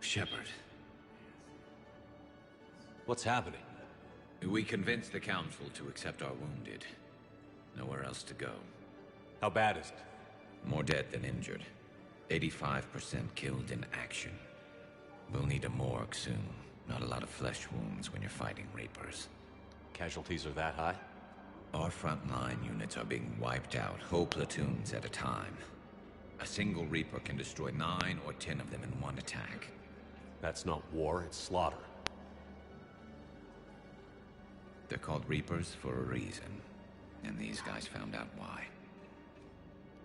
Shepard. What's happening? We convinced the Council to accept our wounded. Nowhere else to go. How bad is it? More dead than injured. 85% killed in action. We'll need a morgue soon. Not a lot of flesh wounds when you're fighting Reapers. Casualties are that high? Our frontline units are being wiped out, whole platoons at a time. A single Reaper can destroy 9 or 10 of them in one attack. That's not war, it's slaughter. They're called Reapers for a reason. and these guys found out why.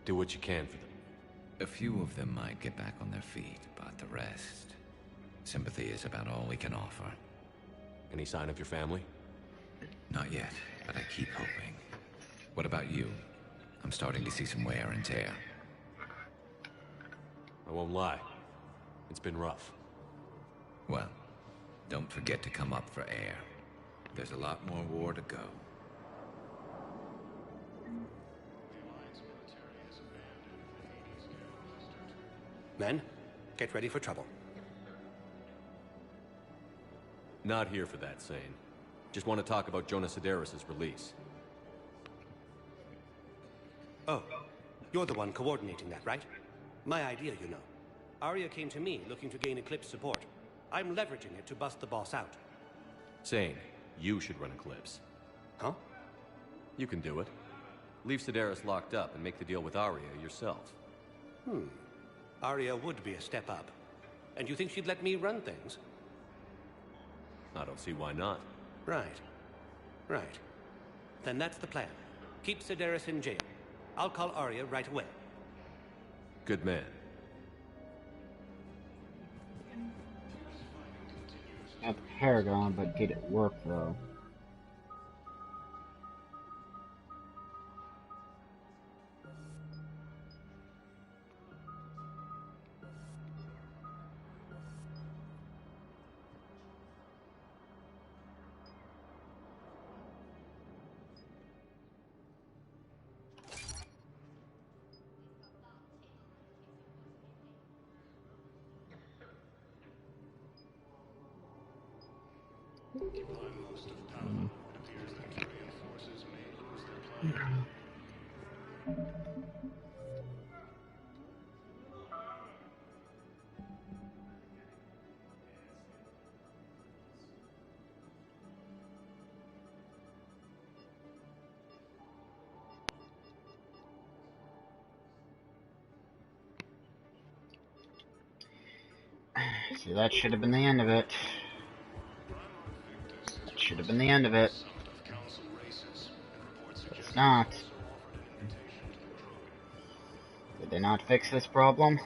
Do what you can for them. A few of them might get back on their feet, but the rest... sympathy is about all we can offer. Any sign of your family? Not yet, but I keep hoping. What about you? I'm starting to see some wear and tear. I won't lie. It's been rough. Well, don't forget to come up for air. There's a lot more war to go. Men, get ready for trouble. Not here for that, Sane. Just want to talk about Jonas Sedaris' release. Oh, you're the one coordinating that, right? My idea, you know. Aria came to me looking to gain Eclipse support. I'm leveraging it to bust the boss out. Sane, you should run Eclipse. Huh? You can do it. Leave Sedaris locked up and make the deal with Aria yourself. Aria would be a step up. And you think she'd let me run things? I don't see why not. Right. Right. Then that's the plan. Keep Sedaris in jail. I'll call Aria right away. Good man. At the Paragon, but did it work though? Most of Palaven, it appears that Kyrian forces may lose their plan. See, that should have been the end of it. That should have been the end of it. But it's not. Did they not fix this problem?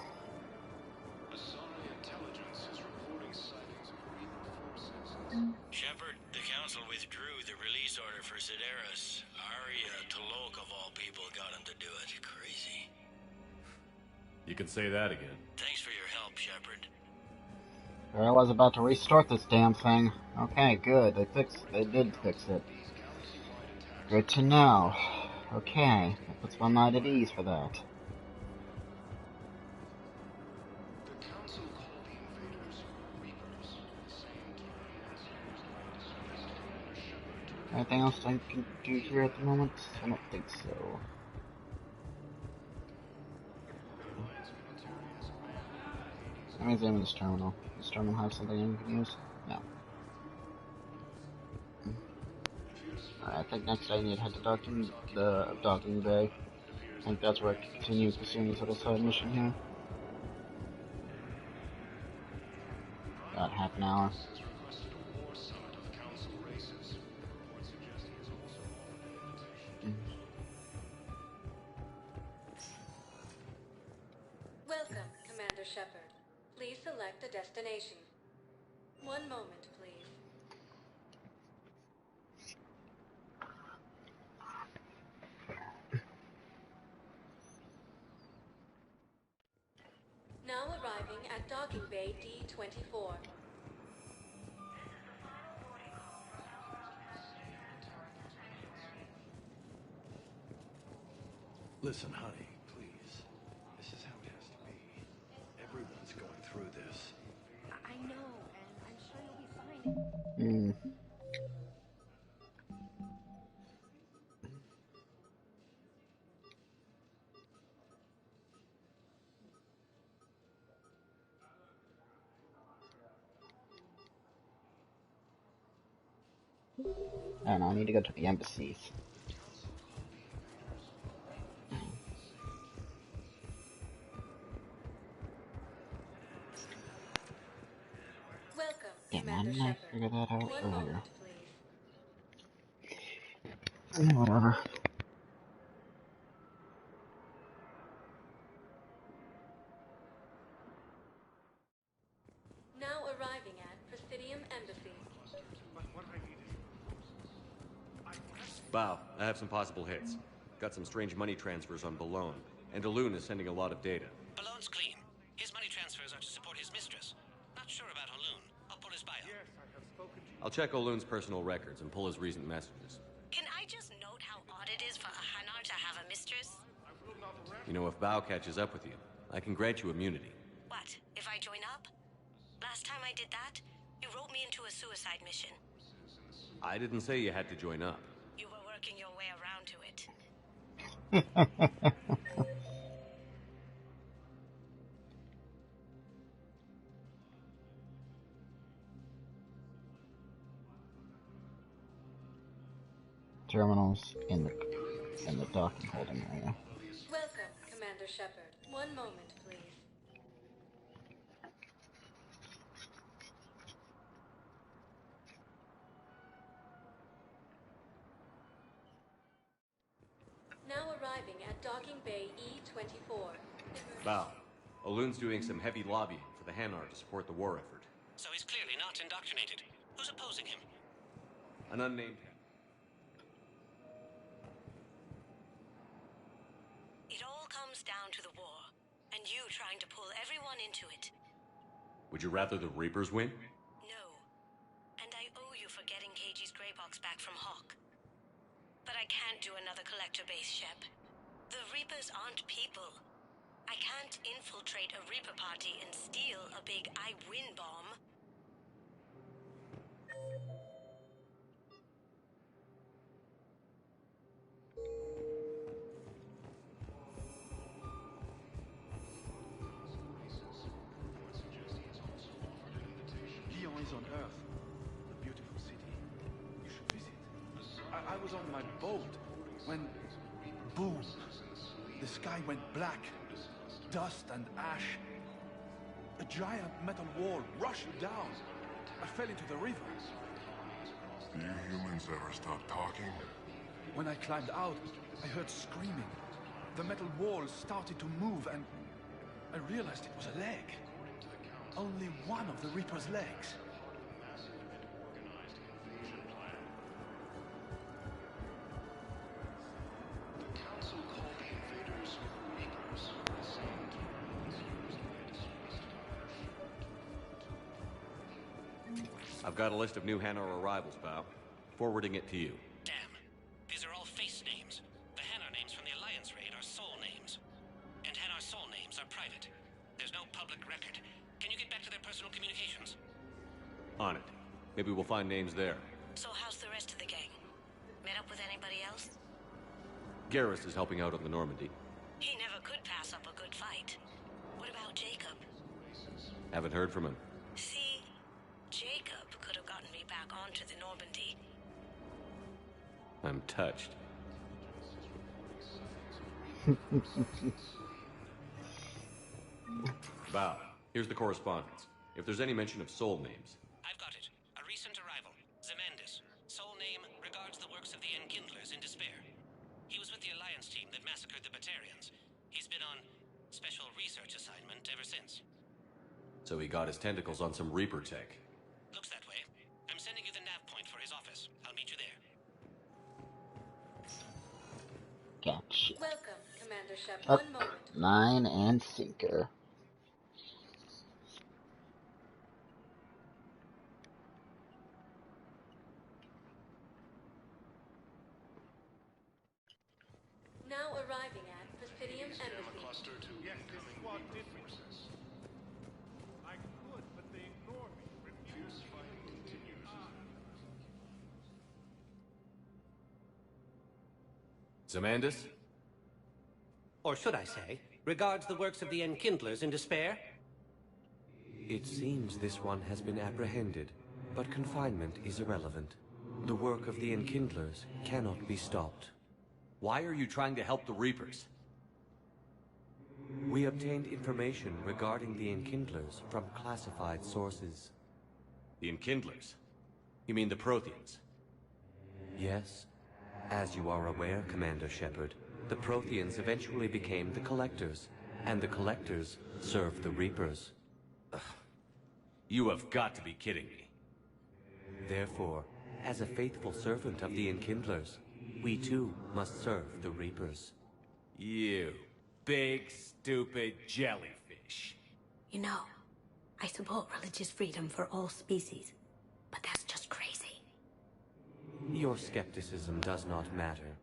Shepard, the Council withdrew the release order for Sedaris. Aria T'loak, of all people, got him to do it. Crazy. You can say that again. Thanks for your help, Shepard. I was about to restart this damn thing. Okay, good. They did fix it. Good to know. Okay, that puts my mind at ease for that. Anything else I can do here at the moment? I don't think so. That means I'm in this terminal. Does this terminal have something I can use? No. Alright, I think next I need to head to the docking bay. I think that's where I continue pursuing this little side mission here. About half an hour. Welcome, Commander Shepard. Please select a destination. One moment, please. Now arriving at Docking Bay D-24. Listen, honey, please. This is how it has to be. Everyone's going through this. I know, and I'm sure you'll be fine. I don't know, I need to go to the embassies. Welcome, Damn, why Commander didn't I Shepard. figure that out One earlier? moment, please. Whatever. Bao, I have some possible hits. Got some strange money transfers on Boulogne, and Alun is sending a lot of data. Balloon's clean. His money transfers are to support his mistress. Not sure about Alun. I'll pull his bio. Yes, I have spoken to you. I'll check Olun's personal records and pull his recent messages. Can I just note how odd it is for a Hanar to have a mistress? You know, if Bao catches up with you, I can grant you immunity. What, if I join up? Last time I did that, you wrote me into a suicide mission. I didn't say you had to join up. You were working your way around to it. Terminals in the docking holding area. Welcome, Commander Shepard. One moment, please. Now arriving at docking bay E-24. Bao, Olun's doing some heavy lobbying for the Hanar to support the war effort. So he's clearly not indoctrinated. Who's opposing him? An unnamed... It all comes down to the war, and you trying to pull everyone into it. Would you rather the Reapers win? No. And I owe you for getting KG's Grey Box back from Hawk. But I can't do another collector base, Shep. The Reapers aren't people. I can't infiltrate a Reaper party and steal a big I win bomb. Lyon is on Earth. A beautiful city. You should visit. I was on my boat when... boom! The sky went black. Dust and ash. A giant metal wall rushed down. I fell into the river. Do you humans ever stop talking? When I climbed out, I heard screaming. The metal wall started to move and I realized it was a leg. Only one of the Reaper's legs. The Council called the invaders Reapers, the same demons used by a disgraced I've got a list of new Hanar arrivals, Bao. Forwarding it to you. Damn. These are all face names. The Hanar names from the Alliance raid are soul names. And Hanar soul names are private. There's no public record. Can you get back to their personal communications? On it. Maybe we'll find names there. So how's the rest of the gang? Met up with anybody else? Garrus is helping out on the Normandy. He never could pass up a good fight. What about Jacob? Haven't heard from him. See, Jacob could have gotten me back onto the Normandy. I'm touched. Bao, here's the correspondence. If there's any mention of soul names. I've got it. A recent arrival. Zemandis. Soul name regards the works of the Enkindlers in despair. He was with the Alliance team that massacred the Batarians. He's been on special research assignment ever since. So he got his tentacles on some Reaper tech. Looks that way. I'm sending you the nav point for his office. I'll meet you there. Gotcha. Welcome, Commander Shepard. Up, One moment. 9 and sinker. Now arriving at Presidium Embassy. cluster to incoming forces. I could, but they ignore me. Fierce fighting continues. Zemandis? Or should I say, regards the works of the Enkindlers in despair? It seems this one has been apprehended, but confinement is irrelevant. The work of the Enkindlers cannot be stopped. Why are you trying to help the Reapers? We obtained information regarding the Enkindlers from classified sources. The Enkindlers? You mean the Protheans? Yes. As you are aware, Commander Shepard, the Protheans eventually became the Collectors, and the Collectors served the Reapers. You have got to be kidding me. Therefore, as a faithful servant of the Enkindlers, We too must serve the Reapers. You big, stupid jellyfish. You know, I support religious freedom for all species, but that's just crazy. Your skepticism does not matter.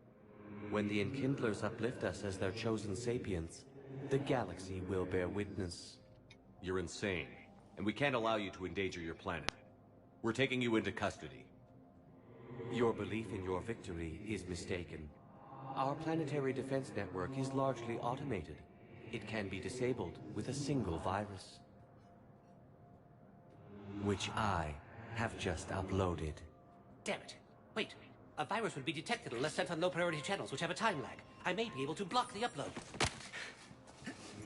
When the Enkindlers uplift us as their chosen sapients, the galaxy will bear witness. You're insane, and we can't allow you to endanger your planet. We're taking you into custody. Your belief in your victory is mistaken. Our planetary defense network is largely automated. It can be disabled with a single virus, which I have just uploaded. Damn it. Wait. A virus would be detected unless sent on low-priority channels, which have a time lag. I may be able to block the upload.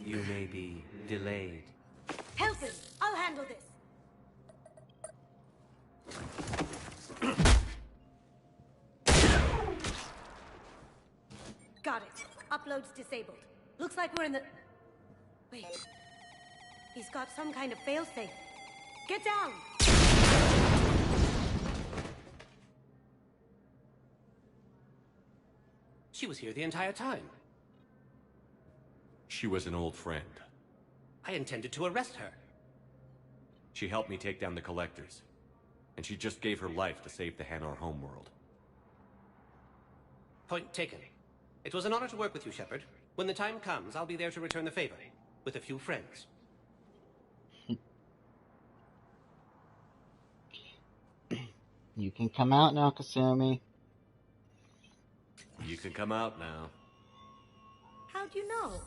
You may be delayed. Help him! I'll handle this! Got it. Upload's disabled. Looks like we're in the... Wait. He's got some kind of failsafe. Get down! She was here the entire time. She was an old friend. I intended to arrest her. She helped me take down the Collectors. And she just gave her life to save the Hanar homeworld. Point taken. It was an honor to work with you, Shepard. When the time comes, I'll be there to return the favor. With a few friends. You can come out now, Kasumi. You can come out now. How'd you know?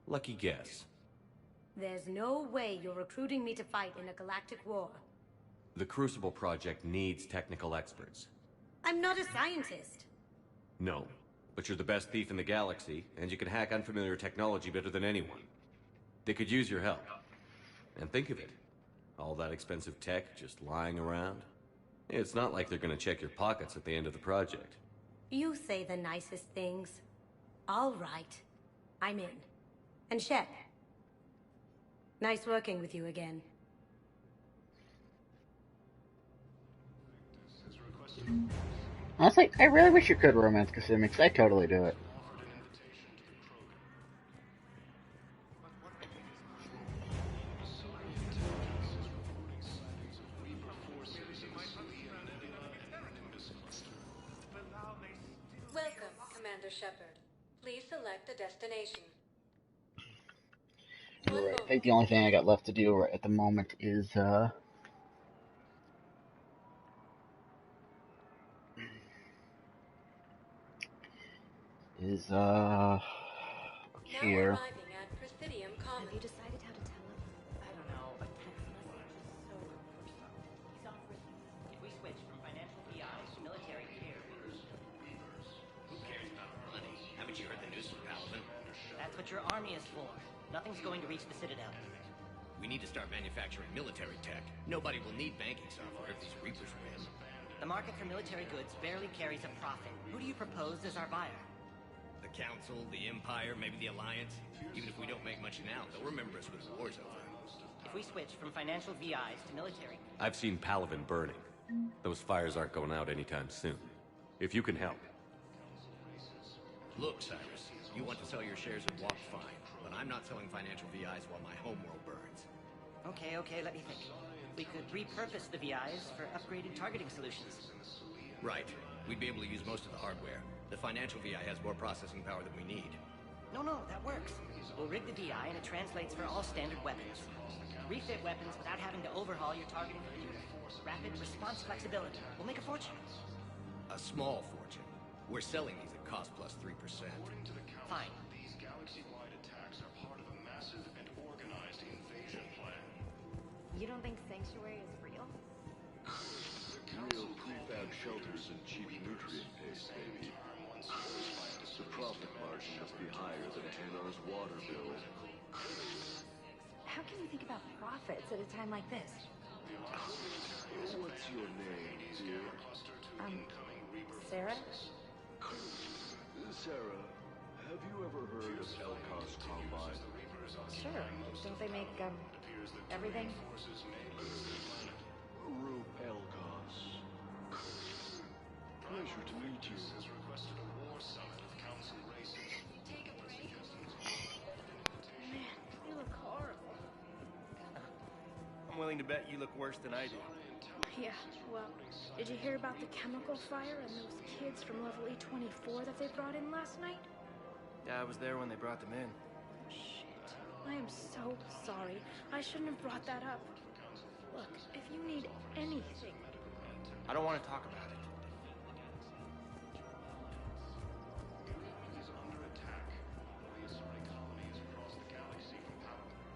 Lucky guess. There's no way you're recruiting me to fight in a galactic war. The Crucible Project needs technical experts. I'm not a scientist. No, but you're the best thief in the galaxy, and you can hack unfamiliar technology better than anyone. They could use your help. And think of it. All that expensive tech just lying around. It's not like they're gonna check your pockets at the end of the project. You say the nicest things. All right. I'm in. And Shep. Nice working with you again. Honestly, I really wish you could romance Kasumi, because I'd totally do it. Welcome, Commander Shepard. Please select a destination. Right, I think the only thing I got left to do right at the moment is, here. Now arriving at Presidium Commons. Have you decided how to tell him? I don't know, but text message is so cumbersome. He's offering, if we switch from financial PIs to military care... Who cares about money? Haven't you heard the news from Paladin? That's what your army is for. Nothing's going to reach the Citadel. We need to start manufacturing military tech. Nobody will need banking software if these Reapers win. The market for military goods barely carries a profit. Who do you propose as our buyer? The Council, the Empire, maybe the Alliance. Even if we don't make much now, they'll remember us when the war's over. If we switch from financial VIs to military... I've seen Paladin burning. Those fires aren't going out anytime soon. If you can help. Look, Cyrus, you want to sell your shares in Walk, fine. But I'm not selling financial VIs while my homeworld burns. Okay, let me think. We could repurpose the VIs for upgraded targeting solutions. Right. We'd be able to use most of the hardware. The financial VI has more processing power than we need. No, that works. We'll rig the VI and it translates for all standard weapons. Refit weapons without having to overhaul your targeting computer. Rapid response flexibility. We'll make a fortune. A small fortune. We're selling these at cost plus 3%. Fine. These galaxy-wide attacks are part of a massive and organized invasion plan. You don't think Sanctuary is real? Real prefab shelters and cheap nutrient paste, baby. The profit margin must be higher than Hanar's water bill. How can you think about profits at a time like this? What's your name, dear? Sarah? Sarah, have you ever heard of Elkos Combine? Sure. Don't they make, everything? Rube Elkos. Pleasure to meet you. Has requested a war summit of council races. Take a break? Man, you look horrible. I'm willing to bet you look worse than I do. Yeah, well, did you hear about the chemical fire and those kids from level E24 that they brought in last night? Yeah, I was there when they brought them in. Shit. I am so sorry. I shouldn't have brought that up. Look, if you need anything... I don't want to talk about it.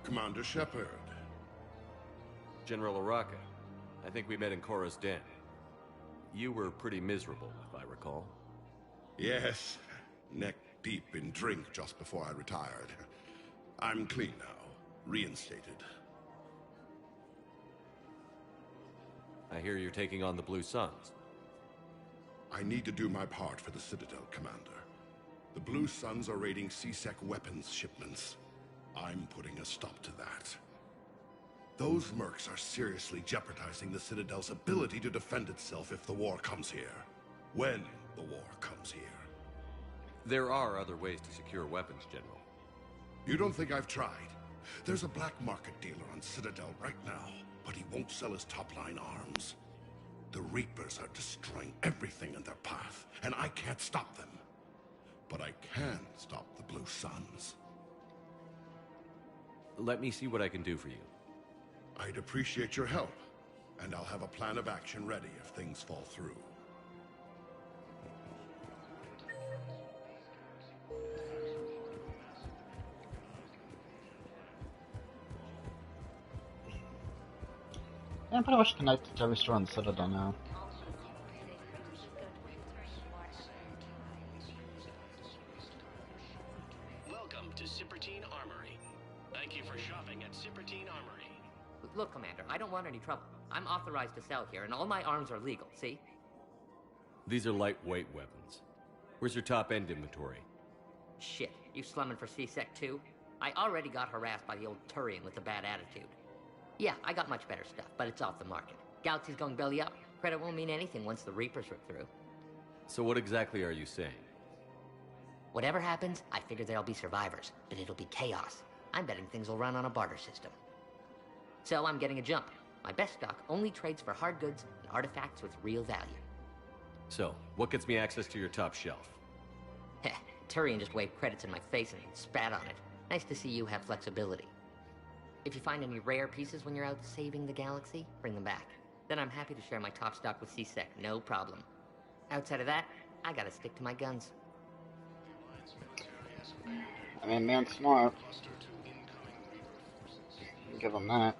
Commander Shepard. General Araka, I think we met in Korra's den. You were pretty miserable, if I recall. Yes, neck deep in drink just before I retired. I'm clean now, reinstated. I hear you're taking on the Blue Suns. I need to do my part for the Citidel, Commander. The Blue Suns are raiding C-Sec weapons shipments. I'm putting a stop to that. Those mercs are seriously jeopardizing the Citadel's ability to defend itself if the war comes here. When the war comes here. There are other ways to secure weapons, General. You don't think I've tried? There's a black market dealer on Citadel right now, but he won't sell his top-line arms. The Reapers are destroying everything in their path, and I can't stop them. But I can stop the Blue Suns. Let me see what I can do for you. I'd appreciate your help, and I'll have a plan of action ready if things fall through. I'm pretty much connected to every store on the Citadel now. Welcome to Citidel Armory. Thank you for shopping at Citidel Armory. Look, Commander, I don't want any trouble. I'm authorized to sell here, and all my arms are legal, see? These are lightweight weapons. Where's your top-end inventory? Shit, you slumming for C-Sec too? I already got harassed by the old Turian with the bad attitude. Yeah, I got much better stuff, but it's off the market. Galaxy's going belly up. Credit won't mean anything once the Reapers rip through. So what exactly are you saying? Whatever happens, I figure there'll be survivors, but it'll be chaos. I'm betting things will run on a barter system. So I'm getting a jump. My best stock only trades for hard goods and artifacts with real value. So, what gets me access to your top shelf? Heh, Turian just waved credits in my face and spat on it. Nice to see you have flexibility. If you find any rare pieces when you're out saving the galaxy, bring them back. Then I'm happy to share my top stock with C-Sec, no problem. Outside of that, I gotta stick to my guns. I mean, man's smart. Give him that.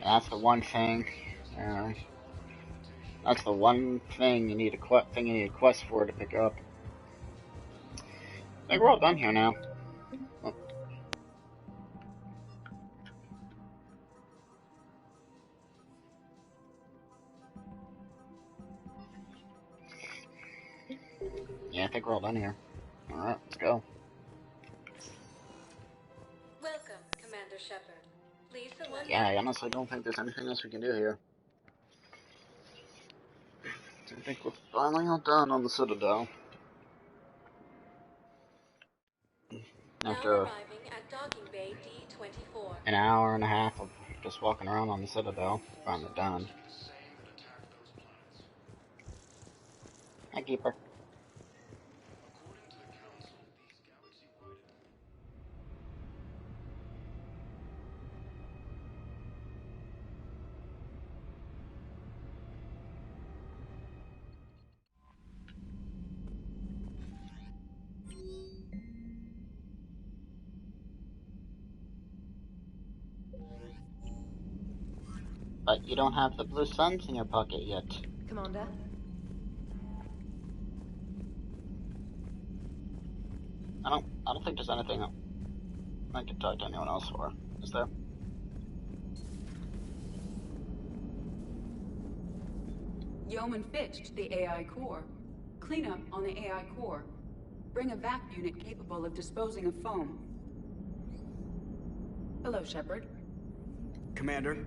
That's the one thing. That's the one thing you need a quest for to pick up. I think we're all done here now. Oh. Yeah, I think we're all done here. Alright, let's go. Welcome, Commander Shepard. Please select... Yeah, I honestly don't think there's anything else we can do here. I think we're finally all done on the Citadel. After an hour and a half of just walking around on the Citadel, finally done. Hi, Keeper. But you don't have the Blue Suns in your pocket yet. Commander? I don't think there's anything I can talk to anyone else for. Is there? Yeoman fixed the AI core. Cleanup on the AI core. Bring a vac unit capable of disposing of foam. Hello, Shepard. Commander.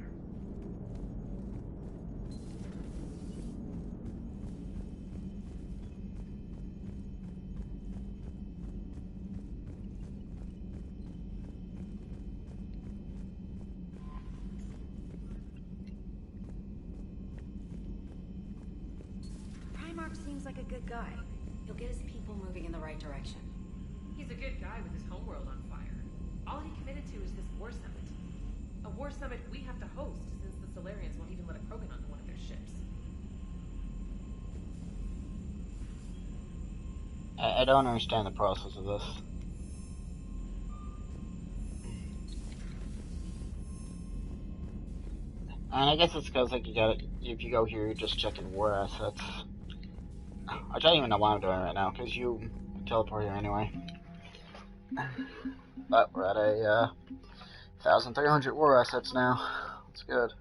Primarch seems like a good guy. He'll get his people moving in the right direction. He's a good guy with his homeworld on fire. All he committed to is this war summit. A war summit we have to host, since the Solarians won't even let a Krogan onto one of their ships. I don't understand the process of this. And I guess it's because, like, if you go here, you're just checking war assets. I don't even know why I'm doing it right now, because you teleport here anyway. But we're at a 1,300 war assets now. That's good.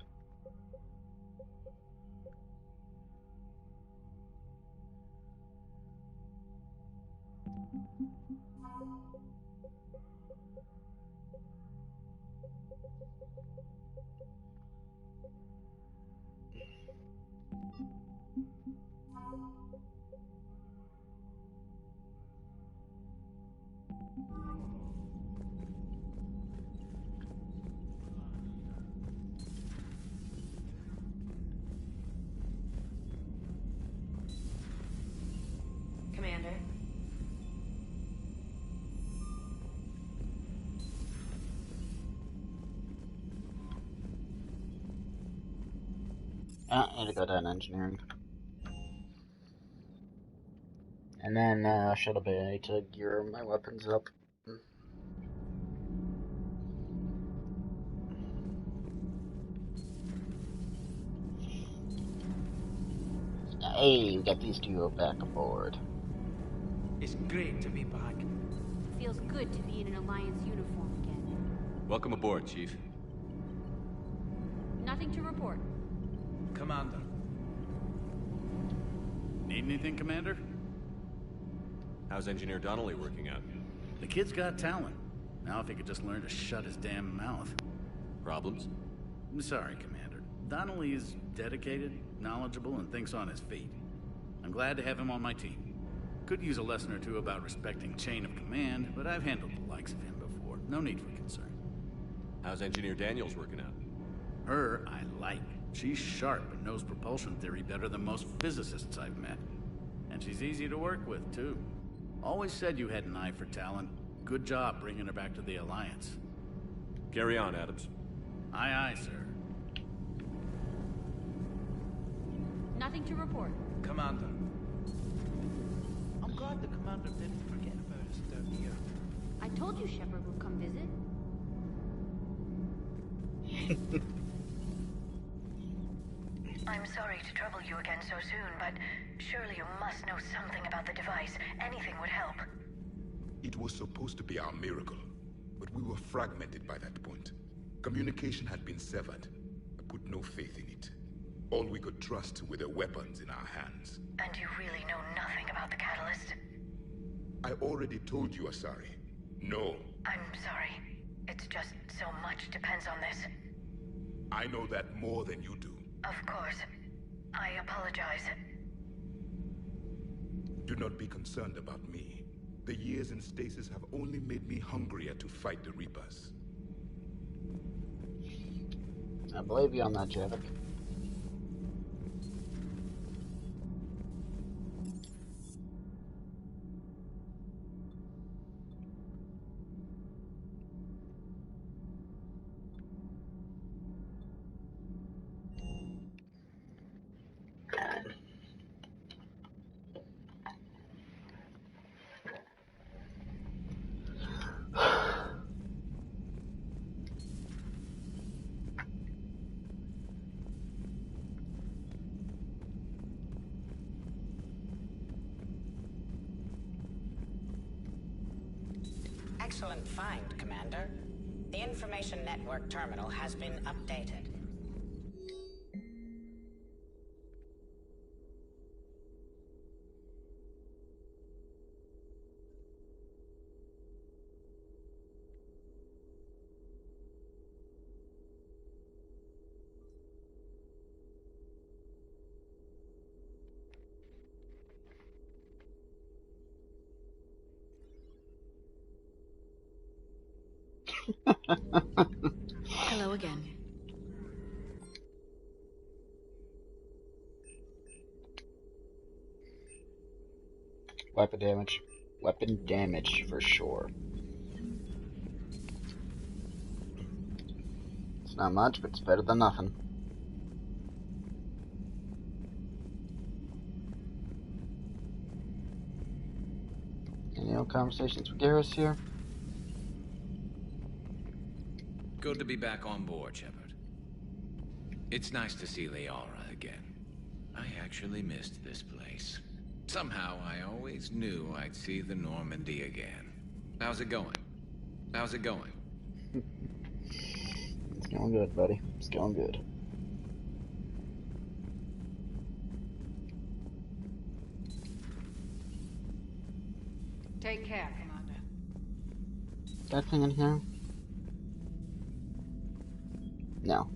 Commander. I need to go down engineering. And then, should be able to gear my weapons up. Hey, we got these two back aboard. It's great to be back. Feels good to be in an Alliance uniform again. Welcome aboard, Chief. Nothing to report. Commander. Need anything, Commander? How's Engineer Donnelly working out? The kid's got talent. Now if he could just learn to shut his damn mouth. Problems? I'm sorry, Commander. Donnelly is dedicated, knowledgeable, and thinks on his feet. I'm glad to have him on my team. Could use a lesson or two about respecting chain of command, but I've handled the likes of him before. No need for concern. How's Engineer Daniels working out? Her, I like. She's sharp and knows propulsion theory better than most physicists I've met. And she's easy to work with, too. Always said you had an eye for talent. Good job bringing her back to the Alliance. Carry on, Adams. Aye, aye, sir. Nothing to report. Commander. I'm glad the Commander didn't forget about us down here. I told you Shepard would come visit. I'm sorry to trouble you again so soon, but surely you must know something about the device. Anything would help. It was supposed to be our miracle, but we were fragmented by that point. Communication had been severed. I put no faith in it. All we could trust were the weapons in our hands. And you really know nothing about the catalyst? I already told you, Asari. No. I'm sorry. It's just so much depends on this. I know that more than you do. Of course. I apologize. Do not be concerned about me. The years in stasis have only made me hungrier to fight the Reapers. I believe you on that, Javik. Excellent find, Commander. The information network terminal has been updated. Hello again. Weapon damage. Weapon damage for sure. It's not much, but it's better than nothing. Any old conversations with Garrus here? Good to be back on board, Shepard. It's nice to see Liara again. I actually missed this place. Somehow, I always knew I'd see the Normandy again. How's it going? How's it going? It's going good, buddy. It's going good. Take care, Commander. That thing in here? No.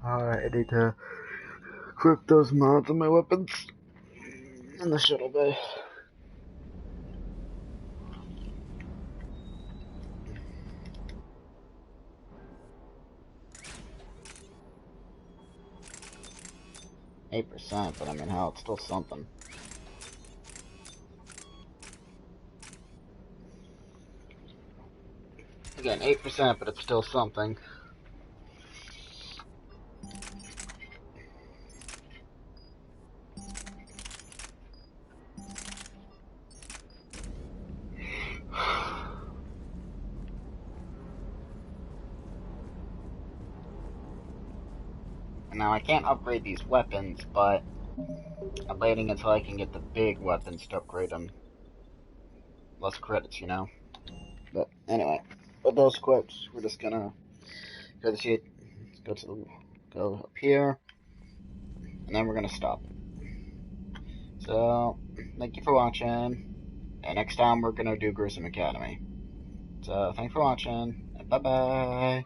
Alright, I need to equip those mods on my weapons in the shuttle bay. 8%, but I mean, hell, it's still something. Again, 8%, but it's still something. Now, I can't upgrade these weapons, but I'm waiting until I can get the big weapons to upgrade them. Less credits, you know? But, anyway, with those equips, we're just gonna go to the sheet, go up here, and then we're gonna stop. So, thank you for watching, and next time we're gonna do Gruesome Academy. So, thanks for watching, and bye-bye!